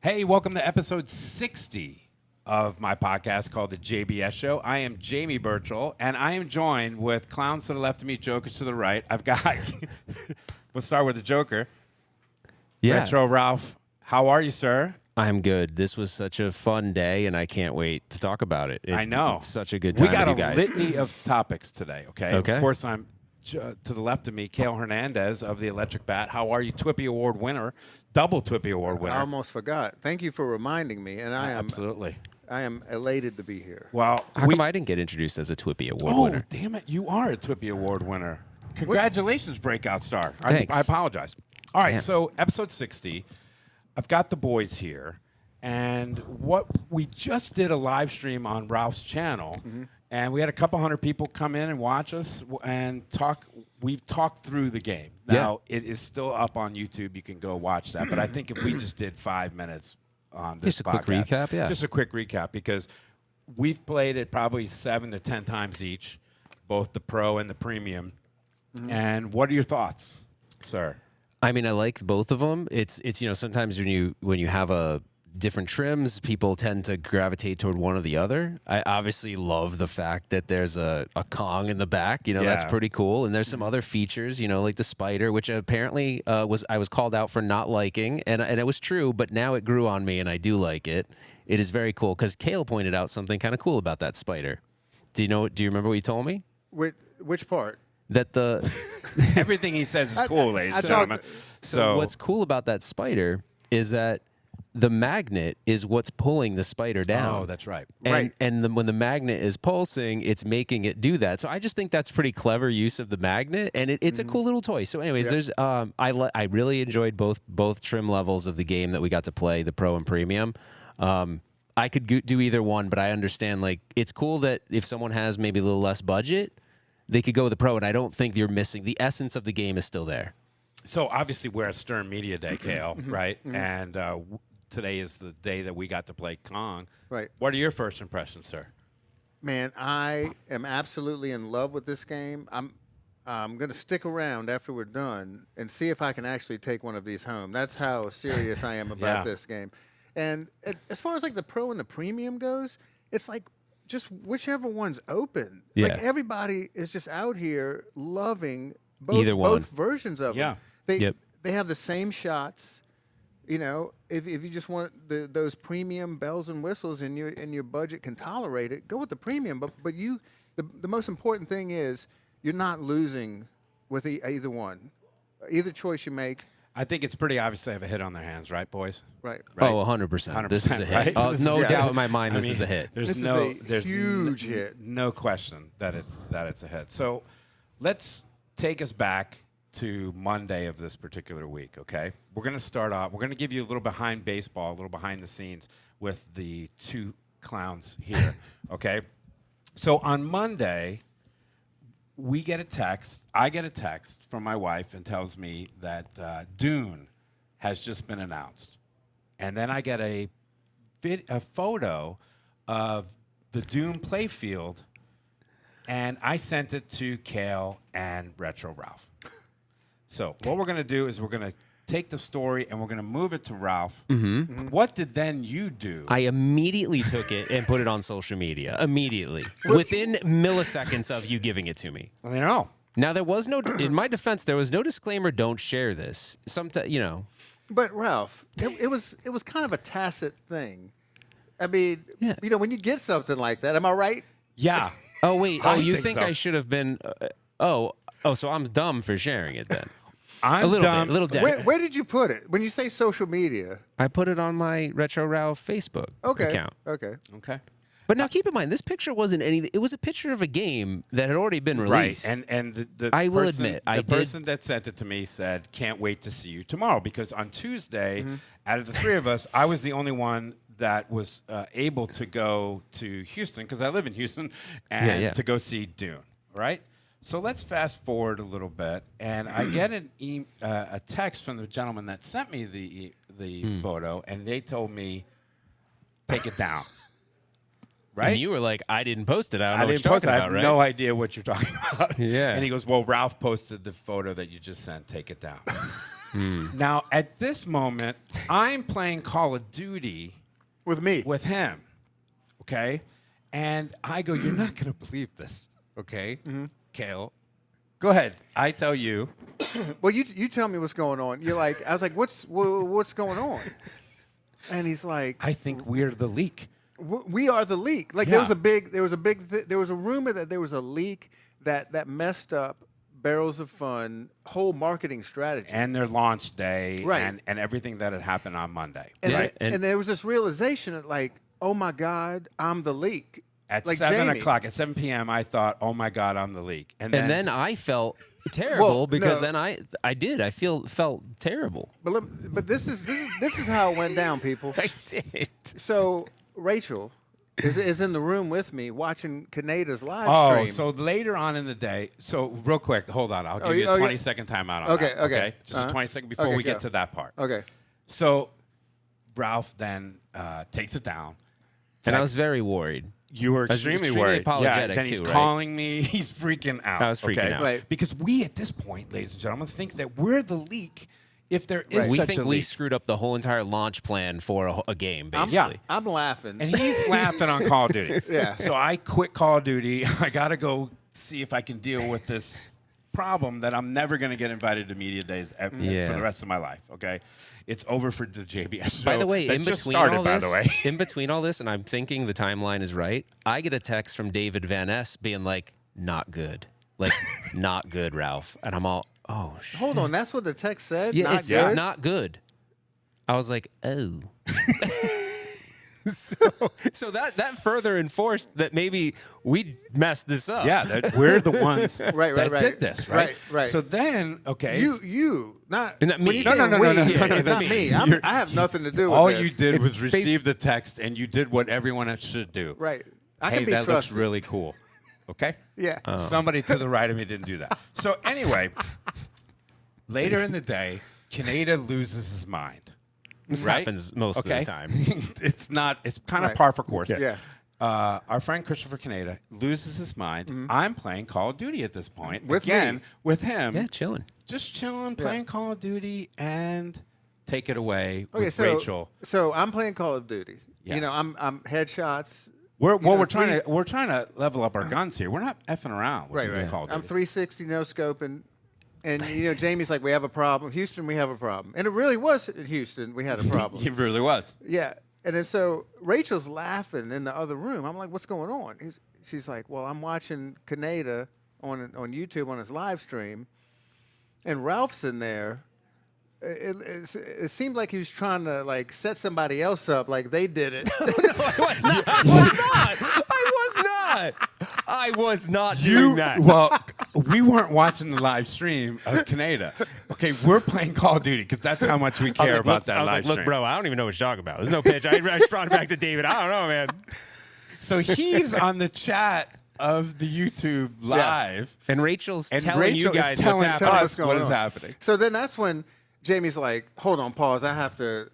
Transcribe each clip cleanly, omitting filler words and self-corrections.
Hey, welcome to episode 60 of my podcast called the JBS Show. I am Jamie Burchell, and I am joined with clowns to the left of me, jokers to the right. I've got, we'll start with the joker. Yeah. Retro Ralph, how are you, sir? I'm good. This was such a fun day, and I can't wait to talk about it. I know. It's such a good time We got with you a guys. litany of topics today, okay? Okay. Of course, I'm to the left of me, Cale Hernandez of the Electric Bat. How are you? Twippy Award winner, double Twippy Award winner. I almost forgot. Thank you for reminding me, and I am Absolutely. I am elated to be here. Well, How come I didn't get introduced as a Twippy Award oh, winner? damn it. You are a Twippy Award winner. Congratulations, breakout star. Thanks. I apologize. All right, Damn. so episode 60, I've got the boys here, and what we just did a live stream on Ralph's channel, and we had a couple hundred people come in and watch us and talk. We've talked through the game. Now, it is still up on YouTube. You can go watch that, but I think if we just did 5 minutes on this Just a quick podcast- recap, yeah. Just a quick recap, because we've played it probably 7 to 10 times each, both the pro and the premium. And what are your thoughts, sir? I mean, I like both of them. It's sometimes when you have a different trims, people tend to gravitate toward one or the other. I obviously love the fact that there's a Kong in the back. That's Yeah. pretty cool. And there's some other features, like the spider, which apparently I was called out for not liking, and it was true. But now it grew on me, and I do like it. It is very cool because Cale pointed out something kind of cool about that spider. Do you remember what you told me? Which part? That the Everything he says is cool, ladies and I gentlemen. talked- So what's cool about that spider is that the magnet is what's pulling the spider down. Oh, that's right. And, Right. and when the magnet is pulsing, it's making it do that. So I just think that's pretty clever use of the magnet, and it's a cool little toy. So, anyways, there's I really enjoyed both trim levels of the game that we got to play, the pro and premium. I could do either one, but I understand it's cool that if someone has maybe a little less budget, they could go with the pro, and I don't think you're missing the essence of the game is still there. So obviously we're at Stern Media Day, Cale, right? And today is the day that we got to play Kong. Right. What are your first impressions, sir? Man, I am absolutely in love with this game. I'm going to stick around after we're done and see if I can actually take one of these home. That's how serious I am about Yeah. this game. And as far as the pro and the premium goes, it's just whichever one's open. Yeah. Everybody is just out here loving Either one. both versions of Yeah. them. Yep. They have the same shots. If you just want those premium bells and whistles and your budget can tolerate it, go with the premium. But the most important thing is you're not losing with either one. Either choice you make, I think it's pretty obvious they have a hit on their hands, right, boys? right? Right. Oh, 100%. This is a hit. right? No Yeah. doubt in my mind, I this mean, is a hit. There's This is no, a there's huge hit. No question that it's a hit. So let's take us back to Monday of this particular week, okay? We're going to start off. We're going to give you a little behind baseball, a little behind the scenes with the two clowns here, okay? So on Monday, we get a text. I get a text from my wife and tells me that Dune has just been announced. And then I get a photo of the Dune playfield, and I sent it to Cale and Retro Ralph. So what we're going to do is we're going to take the story and we're going to move it to Ralph. What did then you do? I immediately took it and put it on social media. Immediately. Within milliseconds of you giving it to me. I know. Now, there was no, in my defense, there was no disclaimer, don't share this. But Ralph, it was kind of a tacit thing. I mean, Yeah. when you get something like that, am I right? Yeah. Oh, wait. I Oh, you think think so. I should have been, so I'm dumb for sharing it then. I'm A little dumb. bit, a little dead. Where did you put it? When you say social media, I put it on my Retro Ralph Facebook account. Okay. Okay. But now keep in mind, this picture wasn't anything. It was a picture of a game that had already been released. Right, and the I will person, admit, the I did- person that sent it to me said, "Can't wait to see you tomorrow." Because on Tuesday, out of the three of us, I was the only one that was able to go to Houston because I live in Houston, and yeah. to go see Dune. Right. So let's fast forward a little bit, and I get a text from the gentleman that sent me the photo, and they told me, "Take it down." Right? And you were like, I didn't post it. I don't know I what didn't you're post it. talking I about, have right? no idea what you're talking about. Yeah. And he goes, well, Ralph posted the photo that you just sent. Take it down. Now, at this moment, I'm playing Call of Duty With me. with him, okay? And I go, you're not going to believe this, okay? Cale, go ahead. I tell you. Well, you tell me what's going on. You're like, I was like, what's going on? And he's like, I think we're the leak. we are the leak. Like Yeah. there was a rumor that there was a leak that messed up Barrels of Fun whole marketing strategy. And their launch day Right. and everything that had happened on Monday. And, Yeah, and there was this realization that, like, oh my God, I'm the leak. At like 7 Jamie. o'clock, at 7 p.m., I thought, oh, my God, I'm the leak. And then I felt terrible because then I felt terrible. But this is how it went down, people. I did. So Rachel is in the room with me watching Kaneda's live Oh, stream. so later on in the day, so real quick, hold on. I'll give you oh, a yeah. 20-second timeout on Okay, that. okay. Just a 20-second before Okay, we go. get to that part. Okay. So Ralph then takes it down. And I was very worried. You were was extremely extremely worried. apologetic, yeah, then he's too, right? calling me. He's freaking out. I was freaking out. Right. Because we, at this point, ladies and gentlemen, think that we're the leak if there is We such think a we leak. screwed up the whole entire launch plan for a game, I'm, basically. I'm laughing. And he's laughing on Call of Duty. Yeah. So I quit Call of Duty. I got to go see if I can deal with this problem that I'm never going to get invited to media days for the rest of my life. Okay, it's over for the JBS Show. By the way, that in just between started, all by this, the way. in between all this, and I'm thinking the timeline is right, I get a text from David Van Ness being like, "Not good, like not good, Ralph," and I'm all, "Oh, shit. Hold on, that's what the text said. yeah, Not it's good? not good." I was like, "Oh." So that further enforced that maybe we messed this up. Yeah, that we're the ones Right, that right. did this, right? Right. So then, okay, You, not Not me. when you No, say no, no, we, no, no, yeah, no, it's that's not me. me. I have nothing to do with all this. you did It's was receive the text, and you did what everyone else should do. Right. I Hey, can be that looks trusted. really cool. Okay. Yeah. Somebody to the right of me didn't do that. So anyway, later in the day, Kaneda loses his mind. This Right? happens most of the time. It's not. It's kind of Right. par for course. Yeah. Our friend Christopher Kaneda loses his mind. I'm playing Call of Duty at this point. With Again, me. with him. Yeah, chilling. Just chilling, playing Call of Duty, and take it away Okay, with so Rachel. so I'm playing Call of Duty. Yeah. You know, I'm headshots. We're know, we're trying to level up our guns here. We're not effing around. With Right. Call of I'm Duty. 360 no scoping. And you know, Jamie's like, we have a problem. Houston, we have a problem. And it really was in Houston, we had a problem. It really was. Yeah. And then so Rachel's laughing in the other room. I'm like, what's going on? She's like, well, I'm watching Kaneda on YouTube on his live stream, and Ralph's in there. It seemed like he was trying to like set somebody else up, like they did it. I was not doing that. Well, we weren't watching the live stream of Kaneda. Okay, we're playing Call of Duty because that's how much we I was care like, about look, that I was live like, look, stream. bro, I don't even know what you're talking about. There's no pitch. I brought it back to David. I don't know, man. So he's on the chat of the YouTube live. And Rachel's And telling Rachel you is guys telling what's happening. us what's going what is on. happening. So then that's when Jamie's like, hold on, pause. I have to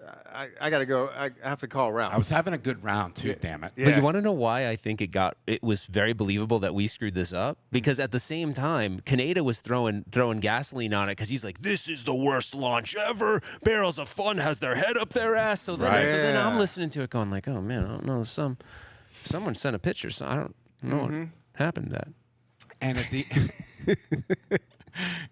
go. I have to call Ralph. I was having a good round too, damn it. Yeah. But you want to know why I think it was very believable that we screwed this up? Because at the same time, Kaneda was throwing gasoline on it because he's like, this is the worst launch ever. Barrels of Fun has their head up their ass. So then, Right. so then I'm Yeah. listening to it going like, oh man, I don't know. Someone sent a picture. So I don't know what happened to that. And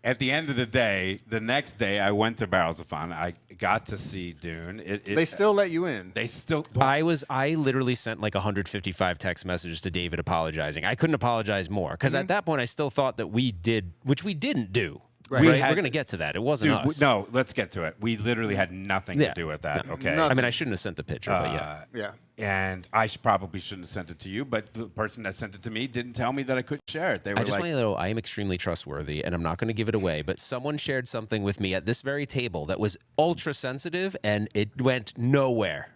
at the end of the day, the next day, I went to Barrels of Fun. I got to see Dune. They still let you in. They still. I literally sent like 155 text messages to David apologizing. I couldn't apologize more because at that point I still thought that we did, which we didn't do. Right. We're We had- going to get to that. It wasn't Dude, us. no, let's get to it. We literally had nothing Yeah. to do with that. Okay. Nothing. I mean, I shouldn't have sent the picture, but yeah. Yeah. And I probably shouldn't have sent it to you, but the person that sent it to me didn't tell me that I couldn't share it. They were I just like, want you to know I am extremely trustworthy, and I'm not going to give it away. But someone shared something with me at this very table that was ultra sensitive, and it went nowhere.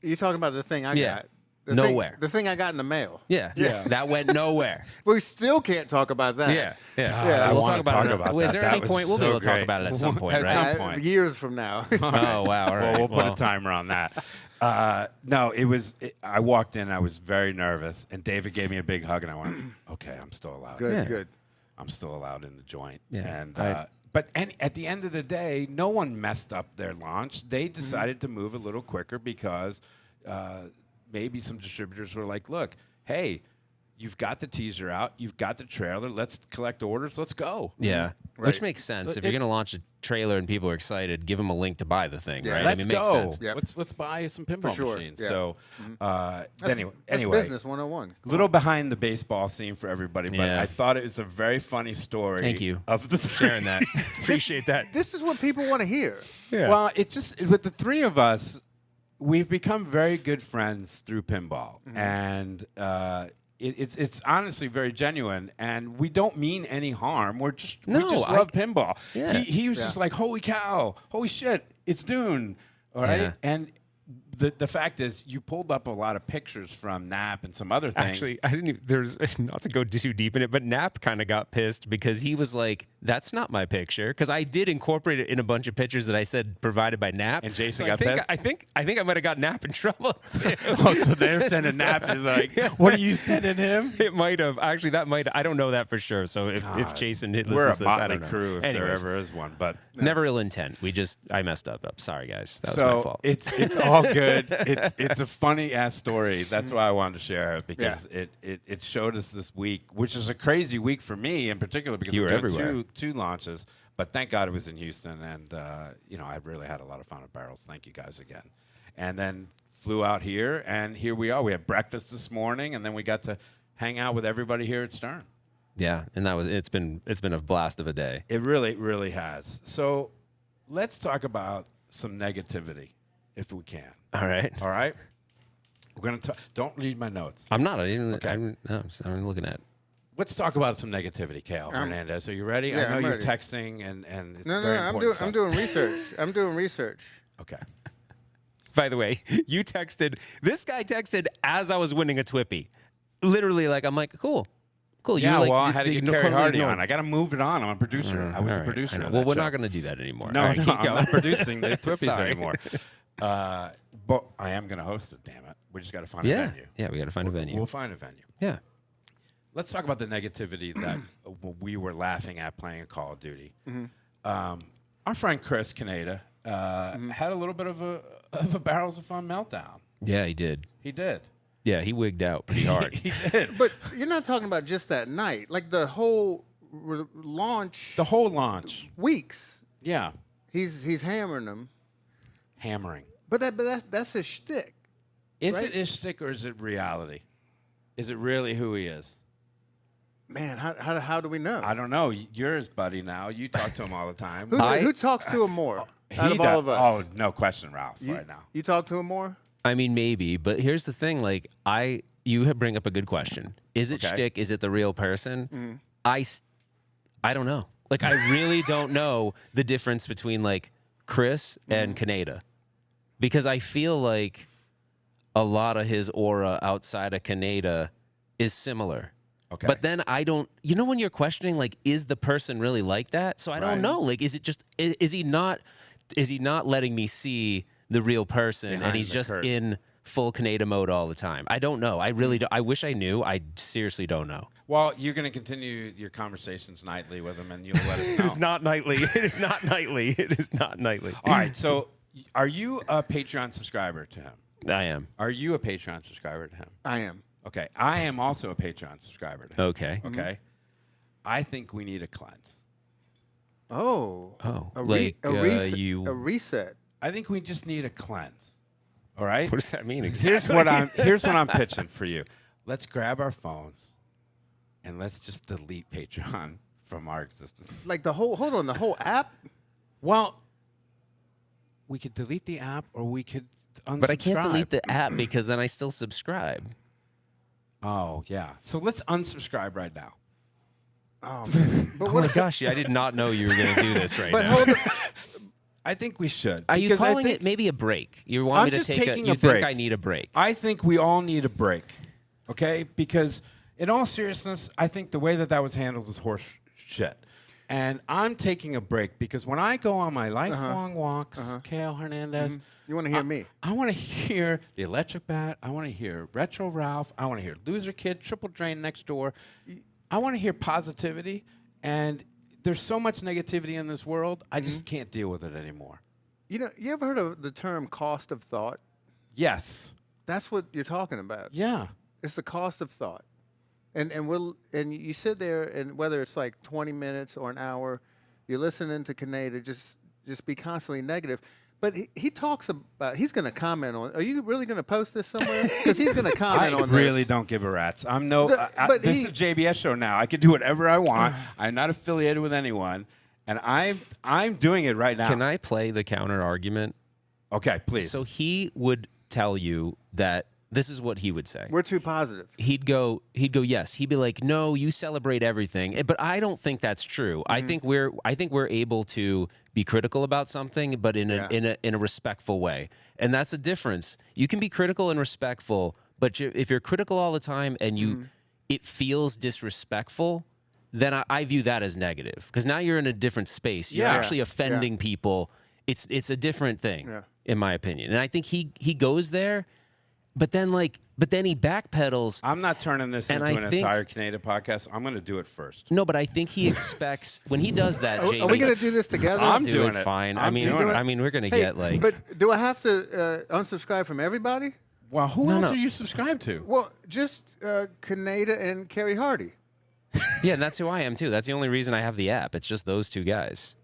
You're talking about the thing I Yeah. got. The Nowhere. the thing I got in the mail. Yeah, that went nowhere. We still can't talk about that. Yeah. I We'll wanna talk about Is that. there That any was point we'll be so able to talk great. about it at some point, At right? some point. Years from now. Oh wow! All right. Well, we'll put a timer on that. No, I walked in. I was very nervous, and David gave me a big hug, and I went, "Okay, I'm still allowed. Good, Yeah. good. I'm still allowed in the joint." Yeah. And But at the end of the day, no one messed up their launch. They decided to move a little quicker because maybe some distributors were like, look, hey, you've got the teaser out. You've got the trailer. Let's collect orders. Let's go. Yeah, Right. which makes sense. If you're going to launch a trailer and people are excited, give them a link to buy the thing, right? Let's I mean, it makes go. sense. Yep. Let's buy some pinball sure. machines. Yeah. So anyway, That's business 101. little behind the baseball scene for everybody, but Yeah. I thought it was a very funny story. Thank you Of the sharing that. Appreciate that. This is what people want to hear. Yeah. Well, it's just with the three of us, we've become very good friends through pinball, and it's honestly very genuine, and we don't mean any harm. We just love pinball. Yeah. He was just like, holy cow, holy shit, it's Dune, all right, Yeah. and. The fact is, you pulled up a lot of pictures from Nap and some other things. Actually, I didn't. There's not to go too deep in it, but Knapp kind of got pissed because he was like, "That's not my picture," because I did incorporate it in a bunch of pictures that I said provided by Knapp. And Jason So got pissed? I think I might have got Knapp in trouble too. Oh, so they're sending Nap is like, what are you sending him? It might have actually. That might. I don't know that for sure. So if Jason listens We're a to this, I motley don't know. crew if there Anyways, ever is one, but. never ill intent. I messed up. Sorry, guys. That was my So fault. it's all good. It's a funny ass story. That's why I wanted to share it because it showed us this week, which is a crazy week for me in particular because You we're were doing everywhere. two launches. But thank God it was in Houston, and I really had a lot of fun with Barrels. Thank you guys again. And then flew out here, and here we are. We had breakfast this morning, and then we got to hang out with everybody here at Stern. Yeah, and it's been a blast of a day. It really has. So let's talk about some negativity, if we can. All right. All right? We're going to talk. Don't read my notes. I'm not. I didn't. Okay. I'm looking at. Let's talk about some negativity, Cale Hernandez. Are you ready? Yeah, I know I'm you're ready. texting, and it's No, very important I'm stuff. doing research. I'm doing research. Okay. By the way, this guy texted as I was winning a Twippy. Literally, I'm like, cool. Yeah, you, well, I had to get Carrie Hardy ignore- on. I got to move it on. I'm a producer. I was All a right, producer. I know. of Well, that we're show. not going to do that anymore. No, All right, keep I'm going. not producing the Twippies Sorry. anymore. But I am going to host it, damn it. We just got to find a Yeah, venue. yeah, we got to find a venue. We'll find a venue. Yeah. Let's talk about the negativity that we were laughing at playing Call of Duty. Our friend Chris Canada had a little bit of a Barrels of Fun meltdown. Yeah, he did. He did. Yeah, he wigged out pretty hard. He did. But you're not talking about just that night. Like the whole launch, The whole launch. weeks. Yeah. He's hammering them. Hammering. But that's his shtick. Is Right? it his shtick or is it reality? Is it really who he is? Man, how do we know? I don't know. You're his buddy now. You talk to him all the time. Who talks to him more out of all of us? Oh, no question, Ralph, right now. You talk to him more? I mean, maybe, but here's the thing. You bring up a good question. Is it Okay. shtick? Is it the real person? I don't know. I really don't know the difference between Chris and Canada, because I feel like a lot of his aura outside of Canada is similar. Okay. But then I don't, when you're questioning, is the person really like that? So I don't Right. know. Is it just, is he not letting me see the real person Behind and he's the just curtain. in full Canada mode all the time? I don't know. I really don't. I wish I knew. I seriously don't know. Well, you're going to continue your conversations nightly with him, and you'll let us know. It is not nightly. It is not nightly. It is not nightly. All right, so are you a Patreon subscriber to him? I am. Are you a Patreon subscriber to him? I am. Okay, I am also a Patreon subscriber to him. Okay. Okay? I think we need a cleanse. Oh. Oh, A you. reset. I think we just need a cleanse. All right? What does that mean exactly? Here's what I'm pitching for you. Let's grab our phones and let's just delete Patreon from our existence. Like the whole app? Well, we could delete the app or we could unsubscribe. But I can't delete the app because then I still subscribe. Oh, yeah. So let's unsubscribe right now. Oh man. But Oh my gosh, I did not know you were going to do this right but now. hold on. I think we should. Are you because I calling think, it maybe a break? You want I'm me to just take taking you a think break. I need a break? I think we all need a break, okay? Because in all seriousness, I think the way that was handled is horse shit. And I'm taking a break because when I go on my lifelong walks, Cale Hernandez, You want to hear me? I want to hear the Electric Bat. I want to hear Retro Ralph. I want to hear Loser Kid, Triple Drain Next Door. I want to hear positivity. And there's so much negativity in this world. I just can't deal with it anymore. You know, you ever heard of the term cost of thought? Yes. That's what you're talking about. Yeah. It's the cost of thought. And you sit there, and whether it's like 20 minutes or an hour, you're listening to Kaneda just be constantly negative. But he talks about, he's going to comment on, are you really going to post this somewhere? Because he's going to comment on this. I really don't give a rat's. I'm this is JBS Show now. I can do whatever I want. I'm not affiliated with anyone, and I'm doing it right now. Can I play the counter argument? Okay, please. So he would tell you that this is what he would say. We're too positive. He'd go, yes. He'd be like, no, you celebrate everything. But I don't think that's true. I think we're able to be critical about something, but in a respectful way. And that's a difference. You can be critical and respectful, but if you're critical all the time and it feels disrespectful, then I view that as negative. Because now you're in a different space. You're actually offending people. It's a different thing, in my opinion. And I think he goes there. But then he backpedals. I'm not turning this into an entire Kaneda podcast. I'm going to do it first. No, but I think he expects when he does that. Jamie, are we going to do this together? I'm doing doing it. fine. I mean, we're going to get like. But do I have to unsubscribe from everybody? Well, who else are you subscribed to? Well, just Kaneda and Kerry Hardy. Yeah, and that's who I am too. That's the only reason I have the app. It's just those two guys.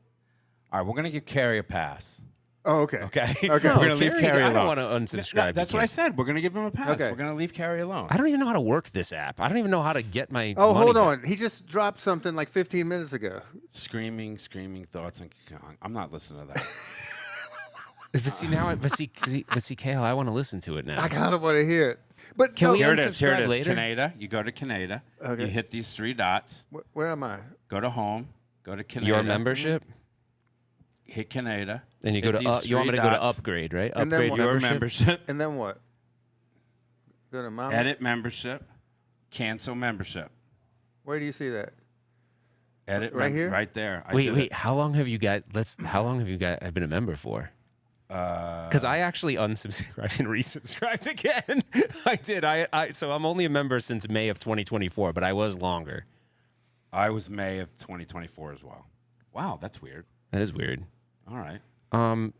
All right, we're going to give Kerry a pass. Oh, okay. Okay. Okay. We're going to leave Kerry alone. I don't want to unsubscribe. That's what I said. We're going to give him a pass. Okay. We're going to leave Kerry alone. I don't even know how to work this app. I don't even know how to get my. Oh, money hold back. on. He just dropped something like 15 minutes ago. Screaming thoughts. And I'm not listening to that. But see now, but see, Cale, I want to listen to it now. I kind of want to hear it. But Can no, we Here it is. Here it is. later? Kaneda. You go to Kaneda. Okay. You hit these three dots. Where am I? Go to home. Go to Kaneda. Your membership, Hit Kaneda. and you go hit to. these You want me to three go to dots. upgrade, right? And then Upgrade what? Your membership. membership. And then what? Go to mom. Edit membership. Cancel membership. Where do you see that? Edit Right here? Right there. I Wait, did wait. it. How long have you got? How long have you got? I've been a member for. Because I actually unsubscribed and resubscribed again. I did. So I'm only a member since May of 2024, but I was longer. I was May of 2024 as well. Wow, that's weird. That is weird. All right. I'm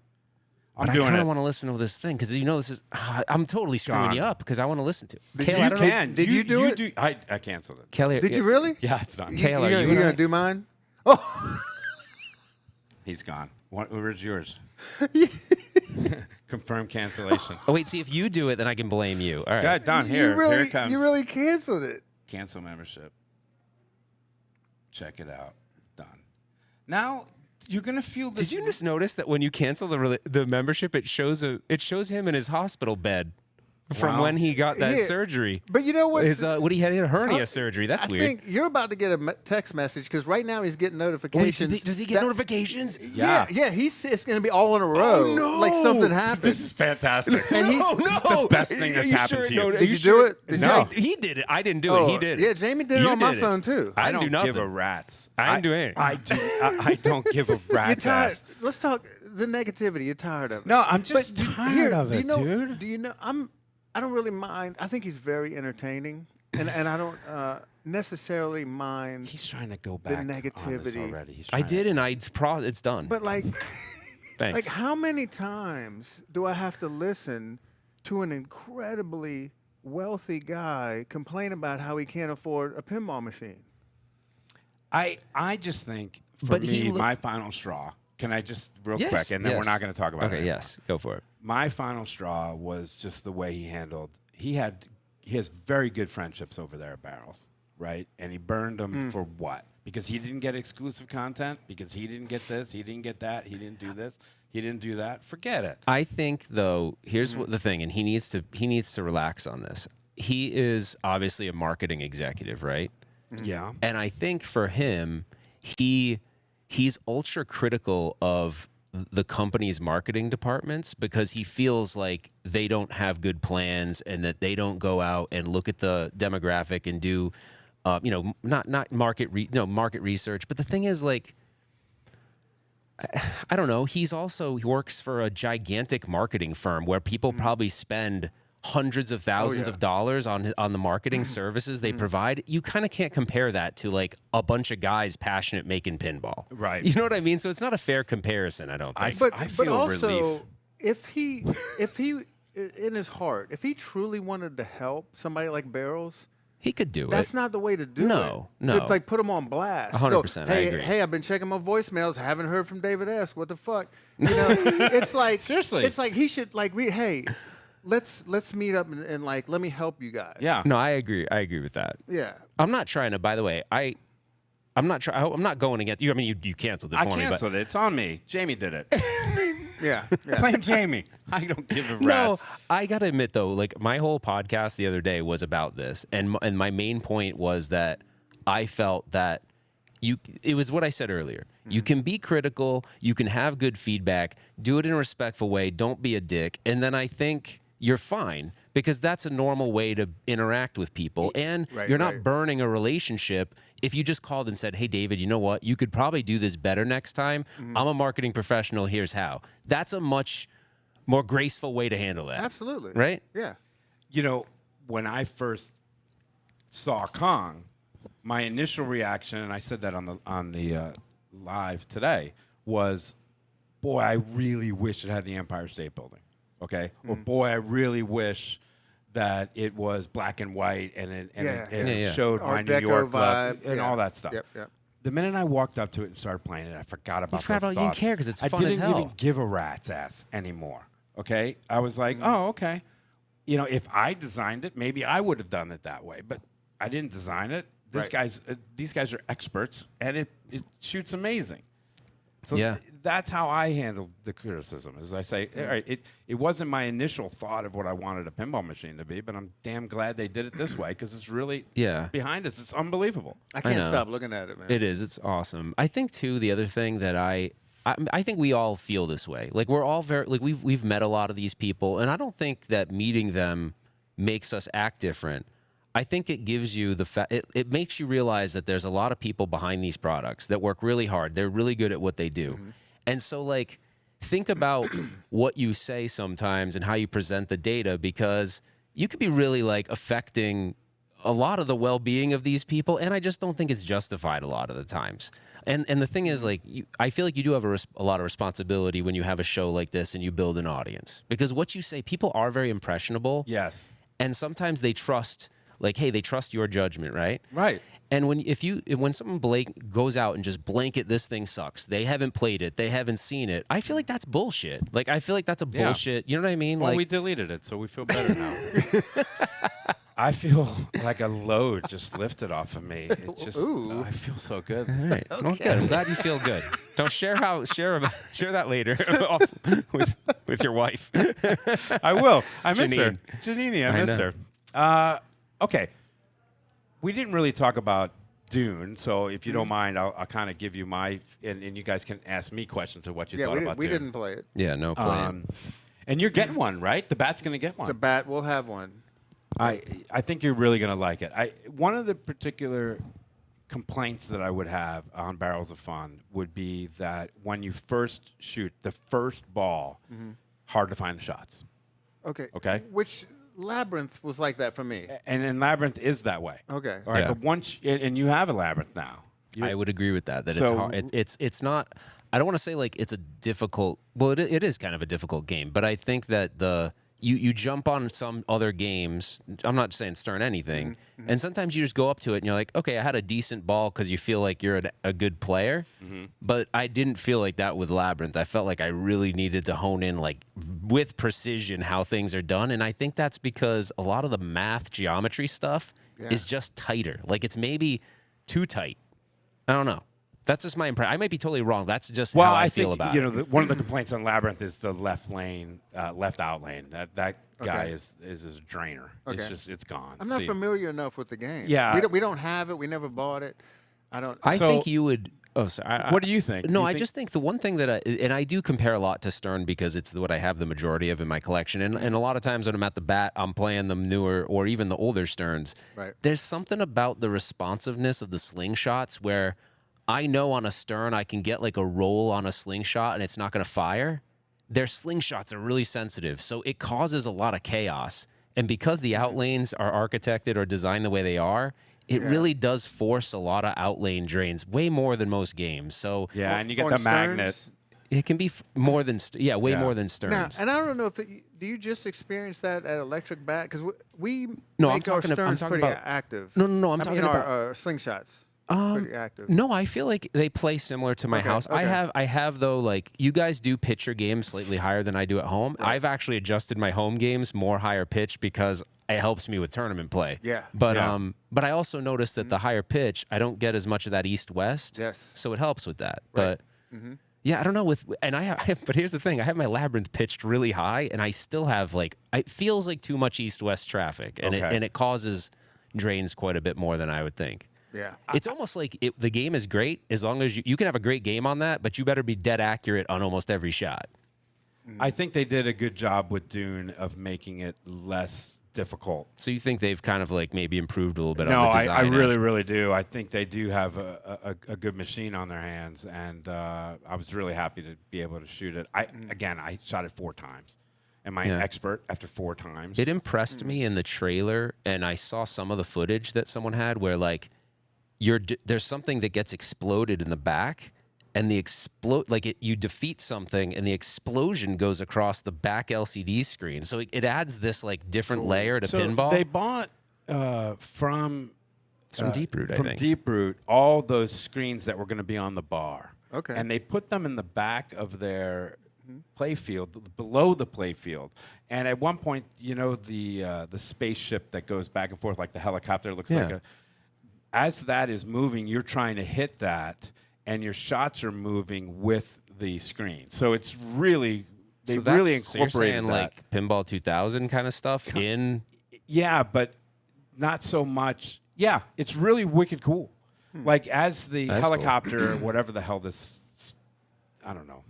I'm I doing kind it. of want to listen to this thing because this is. I'm totally screwing Gone. you up because I want to listen to it. Did Cale, you I don't know- can. Did you do it? I canceled it. Cale, Did you really? Yeah, it's done. Cale, are you you gonna gonna- do mine? Oh, He's gone. Where's yours? Confirm cancellation. Oh wait, see if you do it, then I can blame you. All right. God, done. Here it comes. You really canceled it. Cancel membership. Check it out. Done. Now you're gonna feel this. Did you just notice that when you cancel the membership, it shows him in his hospital bed from Wow. when he got that Yeah. surgery? But you know what? What he had a hernia surgery. That's I weird. think you're about to get a text message because right now he's getting Wait, notifications. does he get that- notifications? Yeah, yeah. It's going to be all in a row. Like something happened. This is fantastic. And he- No, This is the best thing that's happened to you. Did you do it? Did No. He did it. I didn't do Oh, it. He did it. Yeah, Jamie did it You on my did it. phone too. I I didn't don't do give nothing. a rat's. I didn't do anything. I don't give a rat's You're tired. ass. Let's talk the negativity. You're tired of it. No, I'm just But tired of do it, you know, dude. Do you know? I don't really mind. I think he's very entertaining, and I don't necessarily mind. He's trying to go back on this negativity. already. He's I trying did, and it's done. But like, Thanks. like how many times do I have to listen to an incredibly wealthy guy complain about how he can't afford a pinball machine? I just think for But he me, look- my final straw. Can I just real Yes, quick, and then we're yes. not going to talk about it. Okay, anymore. yes, go for it. My final straw was just the way he handled. He has very good friendships over there at Barrels, right? And he burned them for what? Because he didn't get exclusive content. Because he didn't get this. He didn't get that. He didn't do this. He didn't do that. Forget it. I think though, here's what the thing, and he needs to relax on this. He is obviously a marketing executive, right? Yeah. And I think for him, he's ultra critical of the company's marketing departments because he feels like they don't have good plans and that they don't go out and look at the demographic and do, not market research. But the thing is, like, I don't know. He works for a gigantic marketing firm where people probably spend hundreds of thousands of dollars on the marketing services they provide, you kind of can't compare that to like a bunch of guys passionate making pinball. Right. You know what I mean? So it's not a fair comparison, I don't think. But I feel also, relief. if he in his heart, if he truly wanted to help somebody like Barrels, He could do that's it. not the way to do it. No. To, like put him on blast. 100%, I Hey, agree. hey, I've been checking my voicemails. Haven't heard from David S. What the fuck? You know, it's like Seriously. It's like he should like hey, let's meet up and like let me help you guys. Yeah. No, I agree. I agree with that. Yeah. I'm not trying to. By the way, I'm not going against you. I mean, you canceled it I for me, canceled it. It's on me. Jamie did it. Yeah. Blame Jamie. I don't give a No, rat's. I gotta admit though, like my whole podcast the other day was about this, and my main point was that I felt that it was what I said earlier. You can be critical, you can have good feedback, do it in a respectful way, don't be a dick, and then I think you're fine because that's a normal way to interact with people, and you're not burning a relationship. If you just called and said, hey, David, you know what? You could probably do this better next time. I'm a marketing professional. Here's how. That's a much more graceful way to handle that. Absolutely. Right? Yeah. You know, when I first saw Kong, my initial reaction, and I said that on the live today, was, boy, I really wish it had the Empire State Building. Okay? Or boy, I really wish that it was black and white and it showed my Art New Deco York look vibe, and all that stuff. Yep. The minute I walked up to it and started playing it, I forgot about forgot those about it. You didn't thoughts. care 'cause it's I fun as didn't hell. even give a rat's ass anymore. Okay? I was like, oh, okay. You know, if I designed it, maybe I would have done it that way. But I didn't design it. These guys are experts, and it shoots amazing. So that's how I handled the criticism. As I say, all right, it wasn't my initial thought of what I wanted a pinball machine to be, but I'm damn glad they did it this way because it's really behind us. It's unbelievable. I can't know. stop looking at it, man. It is. It's awesome. I think too. The other thing that I think we all feel this way. Like we're all very like we've met a lot of these people, and I don't think that meeting them makes us act different. I think it gives you it makes you realize that there's a lot of people behind these products that work really hard. They're really good at what they do. And so like think about what you say sometimes and how you present the data, because you could be really like affecting a lot of the well-being of these people, and I just don't think it's justified a lot of the times. And the thing is, like, I feel like you do have a lot of responsibility when you have a show like this and you build an audience, because what you say, people are very impressionable. Yes. And sometimes they trust, like, hey, they trust your judgment, right? Right. And when someone goes out and just blanket, this thing sucks, they haven't played it, they haven't seen it, I feel like that's bullshit. Like, I feel like that's a bullshit. You know what I mean? Well, like, we deleted it, so we feel better now. I feel like a load just lifted off of me. It just, I feel so good. all right. Well, good. I'm glad you feel good. Don't share that later with your wife. I will. I miss her. Janine. Janine, I miss know. her. Okay. We didn't really talk about Dune, so if you don't mind, I'll kind of give you my, and you guys can ask me questions of what you thought about we Dune. didn't play it. Yeah, no plan. And you're getting one, right? The Bat's going to get one. The Bat will have one. I think you're really going to like it. One of the particular complaints that I would have on Barrels of Fun would be that when you first shoot the first ball, hard to find the shots. Okay. Okay. Which Labyrinth was like that for me. And then Labyrinth is that way. Okay. All right, Yeah. but once and you have a Labyrinth now. I would agree with that. It's So- hard. It's not. I don't want to say like it's a difficult. Well, it is kind of a difficult game, but I think that you jump on some other games. I'm not saying Stern anything, and sometimes you just go up to it and you're like, okay, I had a decent ball because you feel like you're a good player. But I didn't feel like that with Labyrinth. I felt like I really needed to hone in like with precision how things are done, and I think that's because a lot of the math geometry stuff is just tighter. Like it's maybe too tight. I don't know. That's just my impression. I might be totally wrong. That's just how I feel about it. One of the complaints on Labyrinth is the left out lane. That guy is a drainer. Okay. It's gone. I'm not familiar enough with the game. Yeah. We don't have it. We never bought it. I So- think you would. Oh, sorry. What do you think? No, You I think- just think the one thing that I do compare a lot to Stern because it's what I have the majority of in my collection. And a lot of times when I'm at the Bat, I'm playing the newer or even the older Sterns. Right. There's something about the responsiveness of the slingshots where I know on a Stern I can get like a roll on a slingshot and it's not going to fire. Their slingshots are really sensitive, so it causes a lot of chaos. And because the outlanes are architected or designed the way they are, it really does force a lot of outlane drains, way more than most games. So Yeah, and you get On the Sterns? magnet. it can be more than way more than Now, Sterns. and I don't know if do you just experience that at Electric Bat? Because we No, I'm make our talking- I'm Sterns talking pretty about- active. No, I'm I talking mean, about- our slingshots. Pretty active. No, I feel like they play similar to my house. okay. I have though, like you guys do pitch your games slightly higher than I do at home. I've actually adjusted my home games more higher pitch because it helps me with tournament play. Yeah. But Yeah. but I also noticed that the higher pitch, I don't get as much of that east-west. Yes. So it helps with that. But yeah, I don't know but here's the thing. I have my Labyrinth pitched really high and I still have it feels like too much east-west traffic and Okay. it causes drains quite a bit more than I would think. Yeah. It's almost like the game is great as long as you can have a great game on that, but you better be dead accurate on almost every shot. I think they did a good job with Dune of making it less difficult. So you think they've kind of maybe improved a little bit No, on the I design? really, really do. I think they do have a good machine on their hands, and I was really happy to be able to shoot it. I shot it 4 times. Am I an expert after 4 times? It impressed me in the trailer, and I saw some of the footage that someone had where there's something that gets exploded in the back, and you defeat something, and the explosion goes across the back LCD screen. So it adds this different layer to pinball. They bought from Deep Root, I from think. Deep Root all those screens that were going to be on the bar. Okay. And they put them in the back of their play field, below the play field. And at one point, the spaceship that goes back and forth like the helicopter looks like as that is moving, you're trying to hit that, and your shots are moving with the screen. So it's really they've really incorporated so you're saying that. Pinball 2000 kind of stuff in. Yeah, but not so much. Yeah, it's really wicked cool. Like as the That's helicopter, whatever the hell this, I don't know,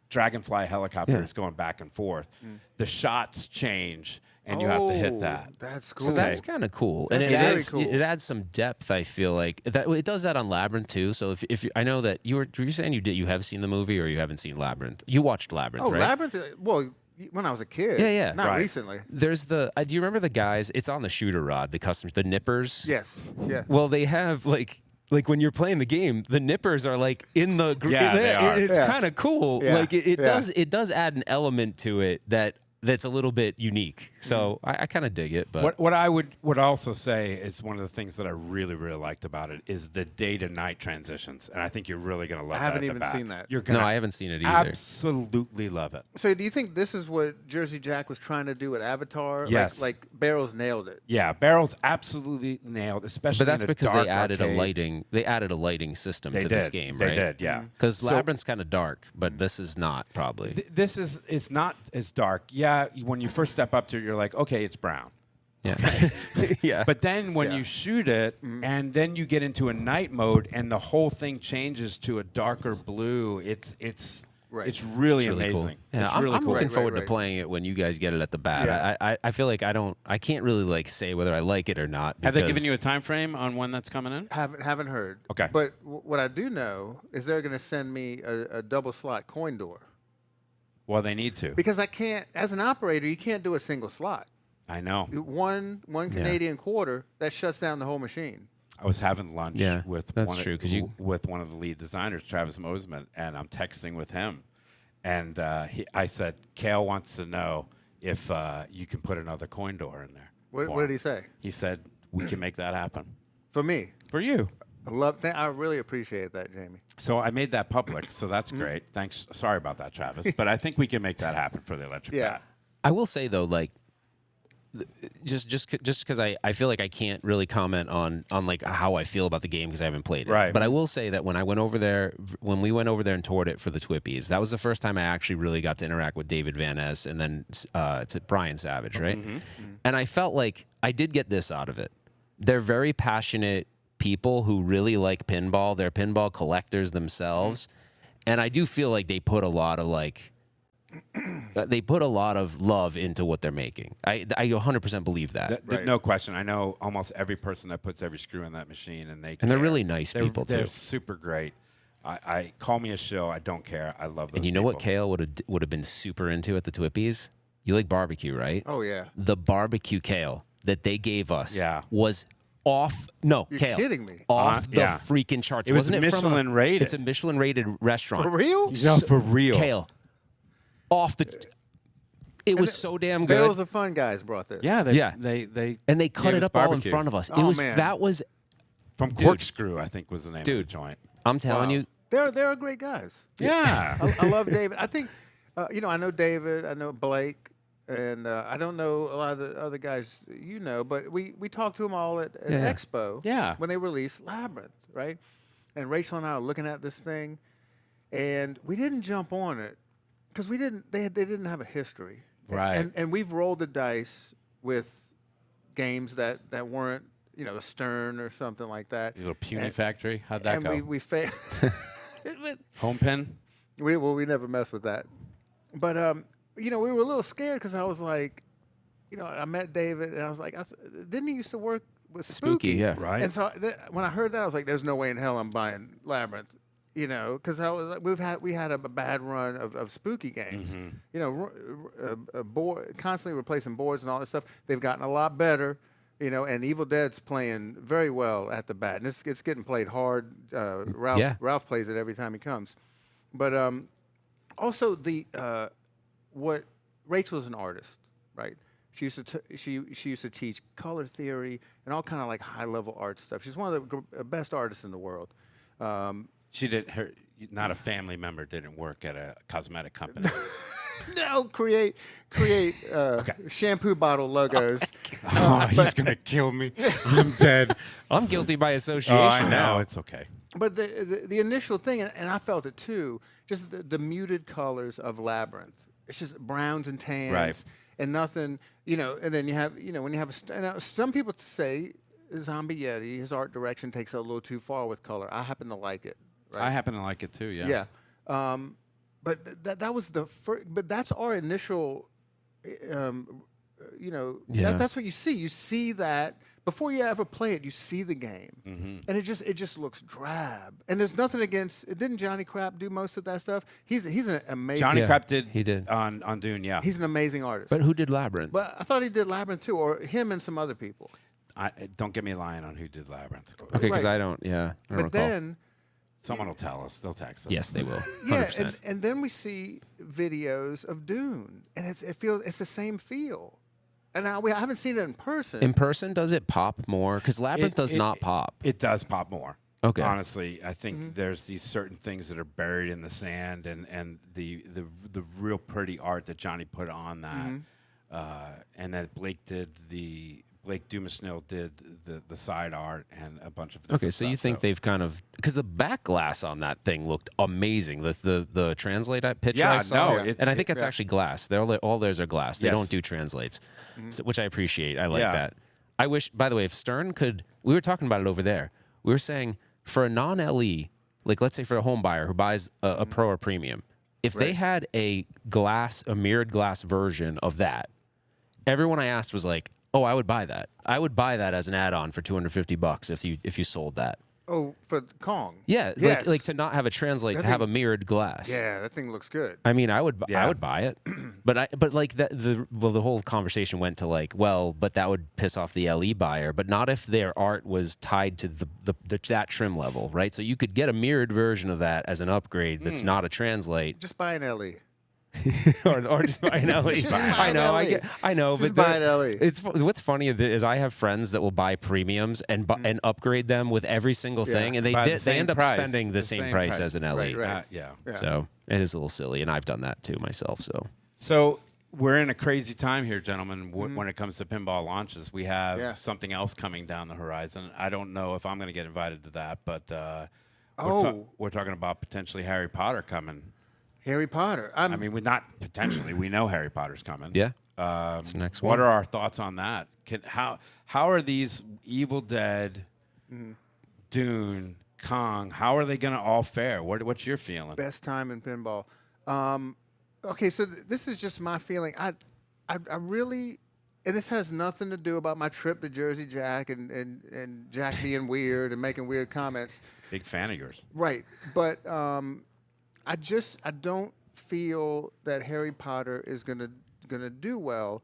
Dragonfly helicopter is going back and forth, the shots change, and you have to hit that. That's cool. So that's kind of cool, and That's very cool. it adds some depth. I feel like that it does that on Labyrinth too. So if you, I know that you're saying you have seen the movie or you haven't seen Labyrinth. You watched Labyrinth, right? Labyrinth. Well, when I was a kid. Yeah. Not Right. recently. There's do you remember the guys? It's on the shooter rod, the nippers. Yes. Yeah. Well, they have like when you're playing the game, the nippers are in the Yeah, they are. It's Yeah. kind of cool. Yeah. It does add an element to it that's a little bit unique. So I kind of dig it. But What I would also say is one of the things that I really, really liked about it is the day to night transitions, and I think you're really going to love I haven't that. even seen that. You're gonna no, I haven't seen it either. absolutely love it. So do you think this is what Jersey Jack was trying to do with Avatar? Yes. Like Barrels nailed it. Yeah, Barrels absolutely nailed, especially. But that's in a because dark they added arcade. a lighting. They added a lighting system They to did. this game, They right? did, yeah. Because So- Labyrinth's kind of dark, but this is not probably. This is not as dark. Yeah, when you first step up to it, you're like, okay, it's brown. Yeah. Yeah. But then when Yeah. you shoot it, and then you get into a night mode, and the whole thing changes to a darker blue. It's Right. it's really It's really amazing. cool. Yeah, It's I'm, really I'm cool. looking Right, forward right. to playing it when you guys get it at the bat. Yeah. I feel like I can't really say whether I like it or not. Have they given because- you a time frame on when that's coming in? Haven't heard. Okay. But what I do know is they're going to send me a double slot coin door Well, they need to. because I can't, as an operator, you can't do a single slot. I know. One Canadian quarter that shuts down the whole machine. I was having lunch Yeah, with that's one true, 'cause you- with one of the lead designers, Travis Mosman, and I'm texting with him, and I said, Cale wants to know if you can put another coin door in there. What for did him. he say? He said we can make that happen For me, for you. I really appreciate that, Jamie. So I made that public, so that's great. Thanks. Sorry about that, Travis, but I think we can make that happen for the electric Yeah. bat. I will say though, just because I feel like I can't really comment on how I feel about the game because I haven't played it. Right. But I will say that when we went over there and toured it for the Twippies, that was the first time I actually really got to interact with David Van Ness and then it's Brian Savage, right? And I felt like I did get this out of it. They're very passionate people who really like pinball. They're pinball collectors themselves, and I do feel like they put a lot of love into what they're making. I 100% believe that. Right. No question. I know almost every person that puts every screw in that machine, and they're care. really nice They're- people, They're too. super great. I call me a shill. I don't care. I love those. And you know what people. Cale would have been super into at the Twippies? You like barbecue, right? Oh yeah. The barbecue kale that they gave us Yeah. was off. No, You're kale. kidding me. Off the yeah. freaking charts. It was Wasn't it from Michelin rated. It's a Michelin rated restaurant. For real? No, for real. Kale. Off the. It was so damn good. Barrels of Fun guys brought this. Yeah, Yeah. They and they cut gave it us up all in barbecue. front of us. It Oh, was man. that was. From Corkscrew, I think was the name of the Dude. joint. I'm telling you, They're great guys. Yeah. I love David. I think, I know David. I know Blake. And I don't know a lot of the other guys but we talked to them all at Yeah. Expo Yeah. when they released Labyrinth, right? And Rachel and I are looking at this thing, and we didn't jump on it because they didn't have a history. Right. And we've rolled the dice with games that weren't, a Stern or something like that. Little puny factory. How'd that go? And we failed. Home pin. We never messed with that. But we were a little scared because I was like, I met David and I was like, didn't he used to work with Spooky? yeah. Right. And so when I heard that, I was like, there's no way in hell I'm buying Labyrinth, because we had a bad run of Spooky games, constantly replacing boards and all this stuff. They've gotten a lot better. And Evil Dead's playing very well at the bat, and it's getting played hard. Ralph plays it every time he comes, but also what Rachel's an artist, right? She used to teach color theory and all kind of like high level art stuff. She's one of the best artists in the world. She did her. Not a family member didn't work at a cosmetic company. No, create shampoo bottle logos. Oh, he's gonna kill me. I'm dead. I'm guilty by association. Oh, I know. now. It's okay. But the initial thing, and I felt it too, just the muted colors of Labyrinth. It's just browns and tans, Right. and nothing, And then you have, when you have some people say Zombie Yeti, his art direction takes it a little too far with color. I happen to like it. Right? I happen to like it too. Yeah. Yeah. But that was the first. But that's our initial. That's what you see. You see that before you ever play it. You see the game, and it just looks drab. And there's nothing against. Didn't Johnny Crap do most of that stuff? He's an amazing. Johnny Yeah, Crap did. he did. on Dune. Yeah. He's an amazing artist. But who did Labyrinth? But I thought he did Labyrinth too, or him and some other people. Don't get me lying on who did Labyrinth. Okay, because Right. I don't. Yeah, I don't But recall. then. Someone will tell us. They'll text us. Yes, they will. Yeah, 100%. and then we see videos of Dune, and it's the same feel. And I haven't seen it in person. In person, does it pop more? Because Labyrinth does not pop. It does pop more. Okay. Honestly, I think there's these certain things that are buried in the sand, and the real pretty art that Johnny put on that, and that Blake Dumasnil did the side art and a bunch of different Okay, so you stuff, think they've kind of because the back glass on that thing looked amazing. The translate picture I saw, no, it's- and I think it's yeah. actually glass. All theirs are glass. They Yes. don't do translates, so, which I appreciate. I like Yeah. that. I wish, by the way, if Stern could, we were talking about it over there. We were saying for a non-LE, like let's say for a home buyer who buys a Pro or Premium, if they had a mirrored glass version of that, everyone I asked was like, "Oh, I would buy that. I would buy that as an add-on for $250 if you sold that." Oh, for Kong. Yeah, Yes. like to not have a translate, to have a mirrored glass. Yeah, that thing looks good. I mean, I would Yeah. buy it, but like that the whole conversation went to like, but that would piss off the LE buyer, but not if their art was tied to that trim level, right? So you could get a mirrored version of that as an upgrade that's not a translate, Just buy an LE. or just buy an LE. Just buy I an know, LE. I know, Just but buy an LE. It's what's funny is I have friends that will buy premiums and and upgrade them with every single thing, and By the they same end up price. spending the The same same price price. as an LE. Right. yeah. So it is a little silly, and I've done that too myself. So we're in a crazy time here, gentlemen. When it comes to pinball launches, we have something else coming down the horizon. I don't know if I'm going to get invited to that, but we're talking about potentially Harry Potter coming. Harry Potter. I mean, we not potentially. We know Harry Potter's coming. Yeah, that's the next What one. are our thoughts on that? How are these Evil Dead, Dune, Kong? How are they going to all fare? What's your feeling? Best time in pinball. Okay, so this is just my feeling. I really, and this has nothing to do about my trip to Jersey Jack and Jack being weird and making weird comments. Big fan of yours. Right, but I don't feel that Harry Potter is going to gonna do well,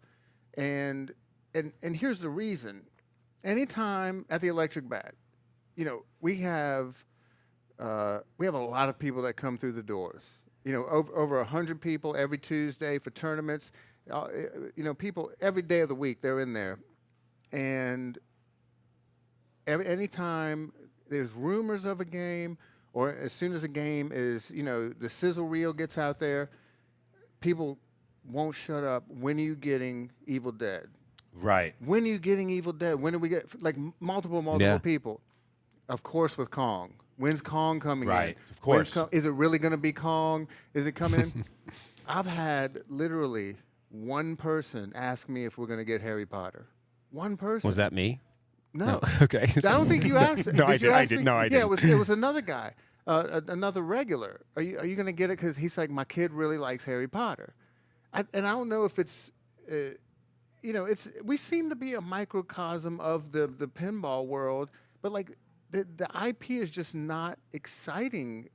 and here's the reason. Anytime at the Electric Bat, we have a lot of people that come through the doors. Over 100 people every Tuesday for tournaments. People every day of the week they're in there, and anytime there's rumors of a game, or as soon as a game is, the sizzle reel gets out there, people won't shut up. When are you getting Evil Dead? Right. When are you getting Evil Dead? When do we get multiple people? Of course, with Kong. When's Kong coming in? Right. Of course. Is it really going to be Kong? Is it coming in? I've had literally one person ask me if we're going to get Harry Potter. One person. Was that me? No. Okay. I don't think you asked. No, I did. No, I didn't. Yeah, it was another guy, another regular. Are you going to get it? Because he's like, my kid really likes Harry Potter, and I don't know if it's, we seem to be a microcosm of the pinball world, but like the IP is just not exciting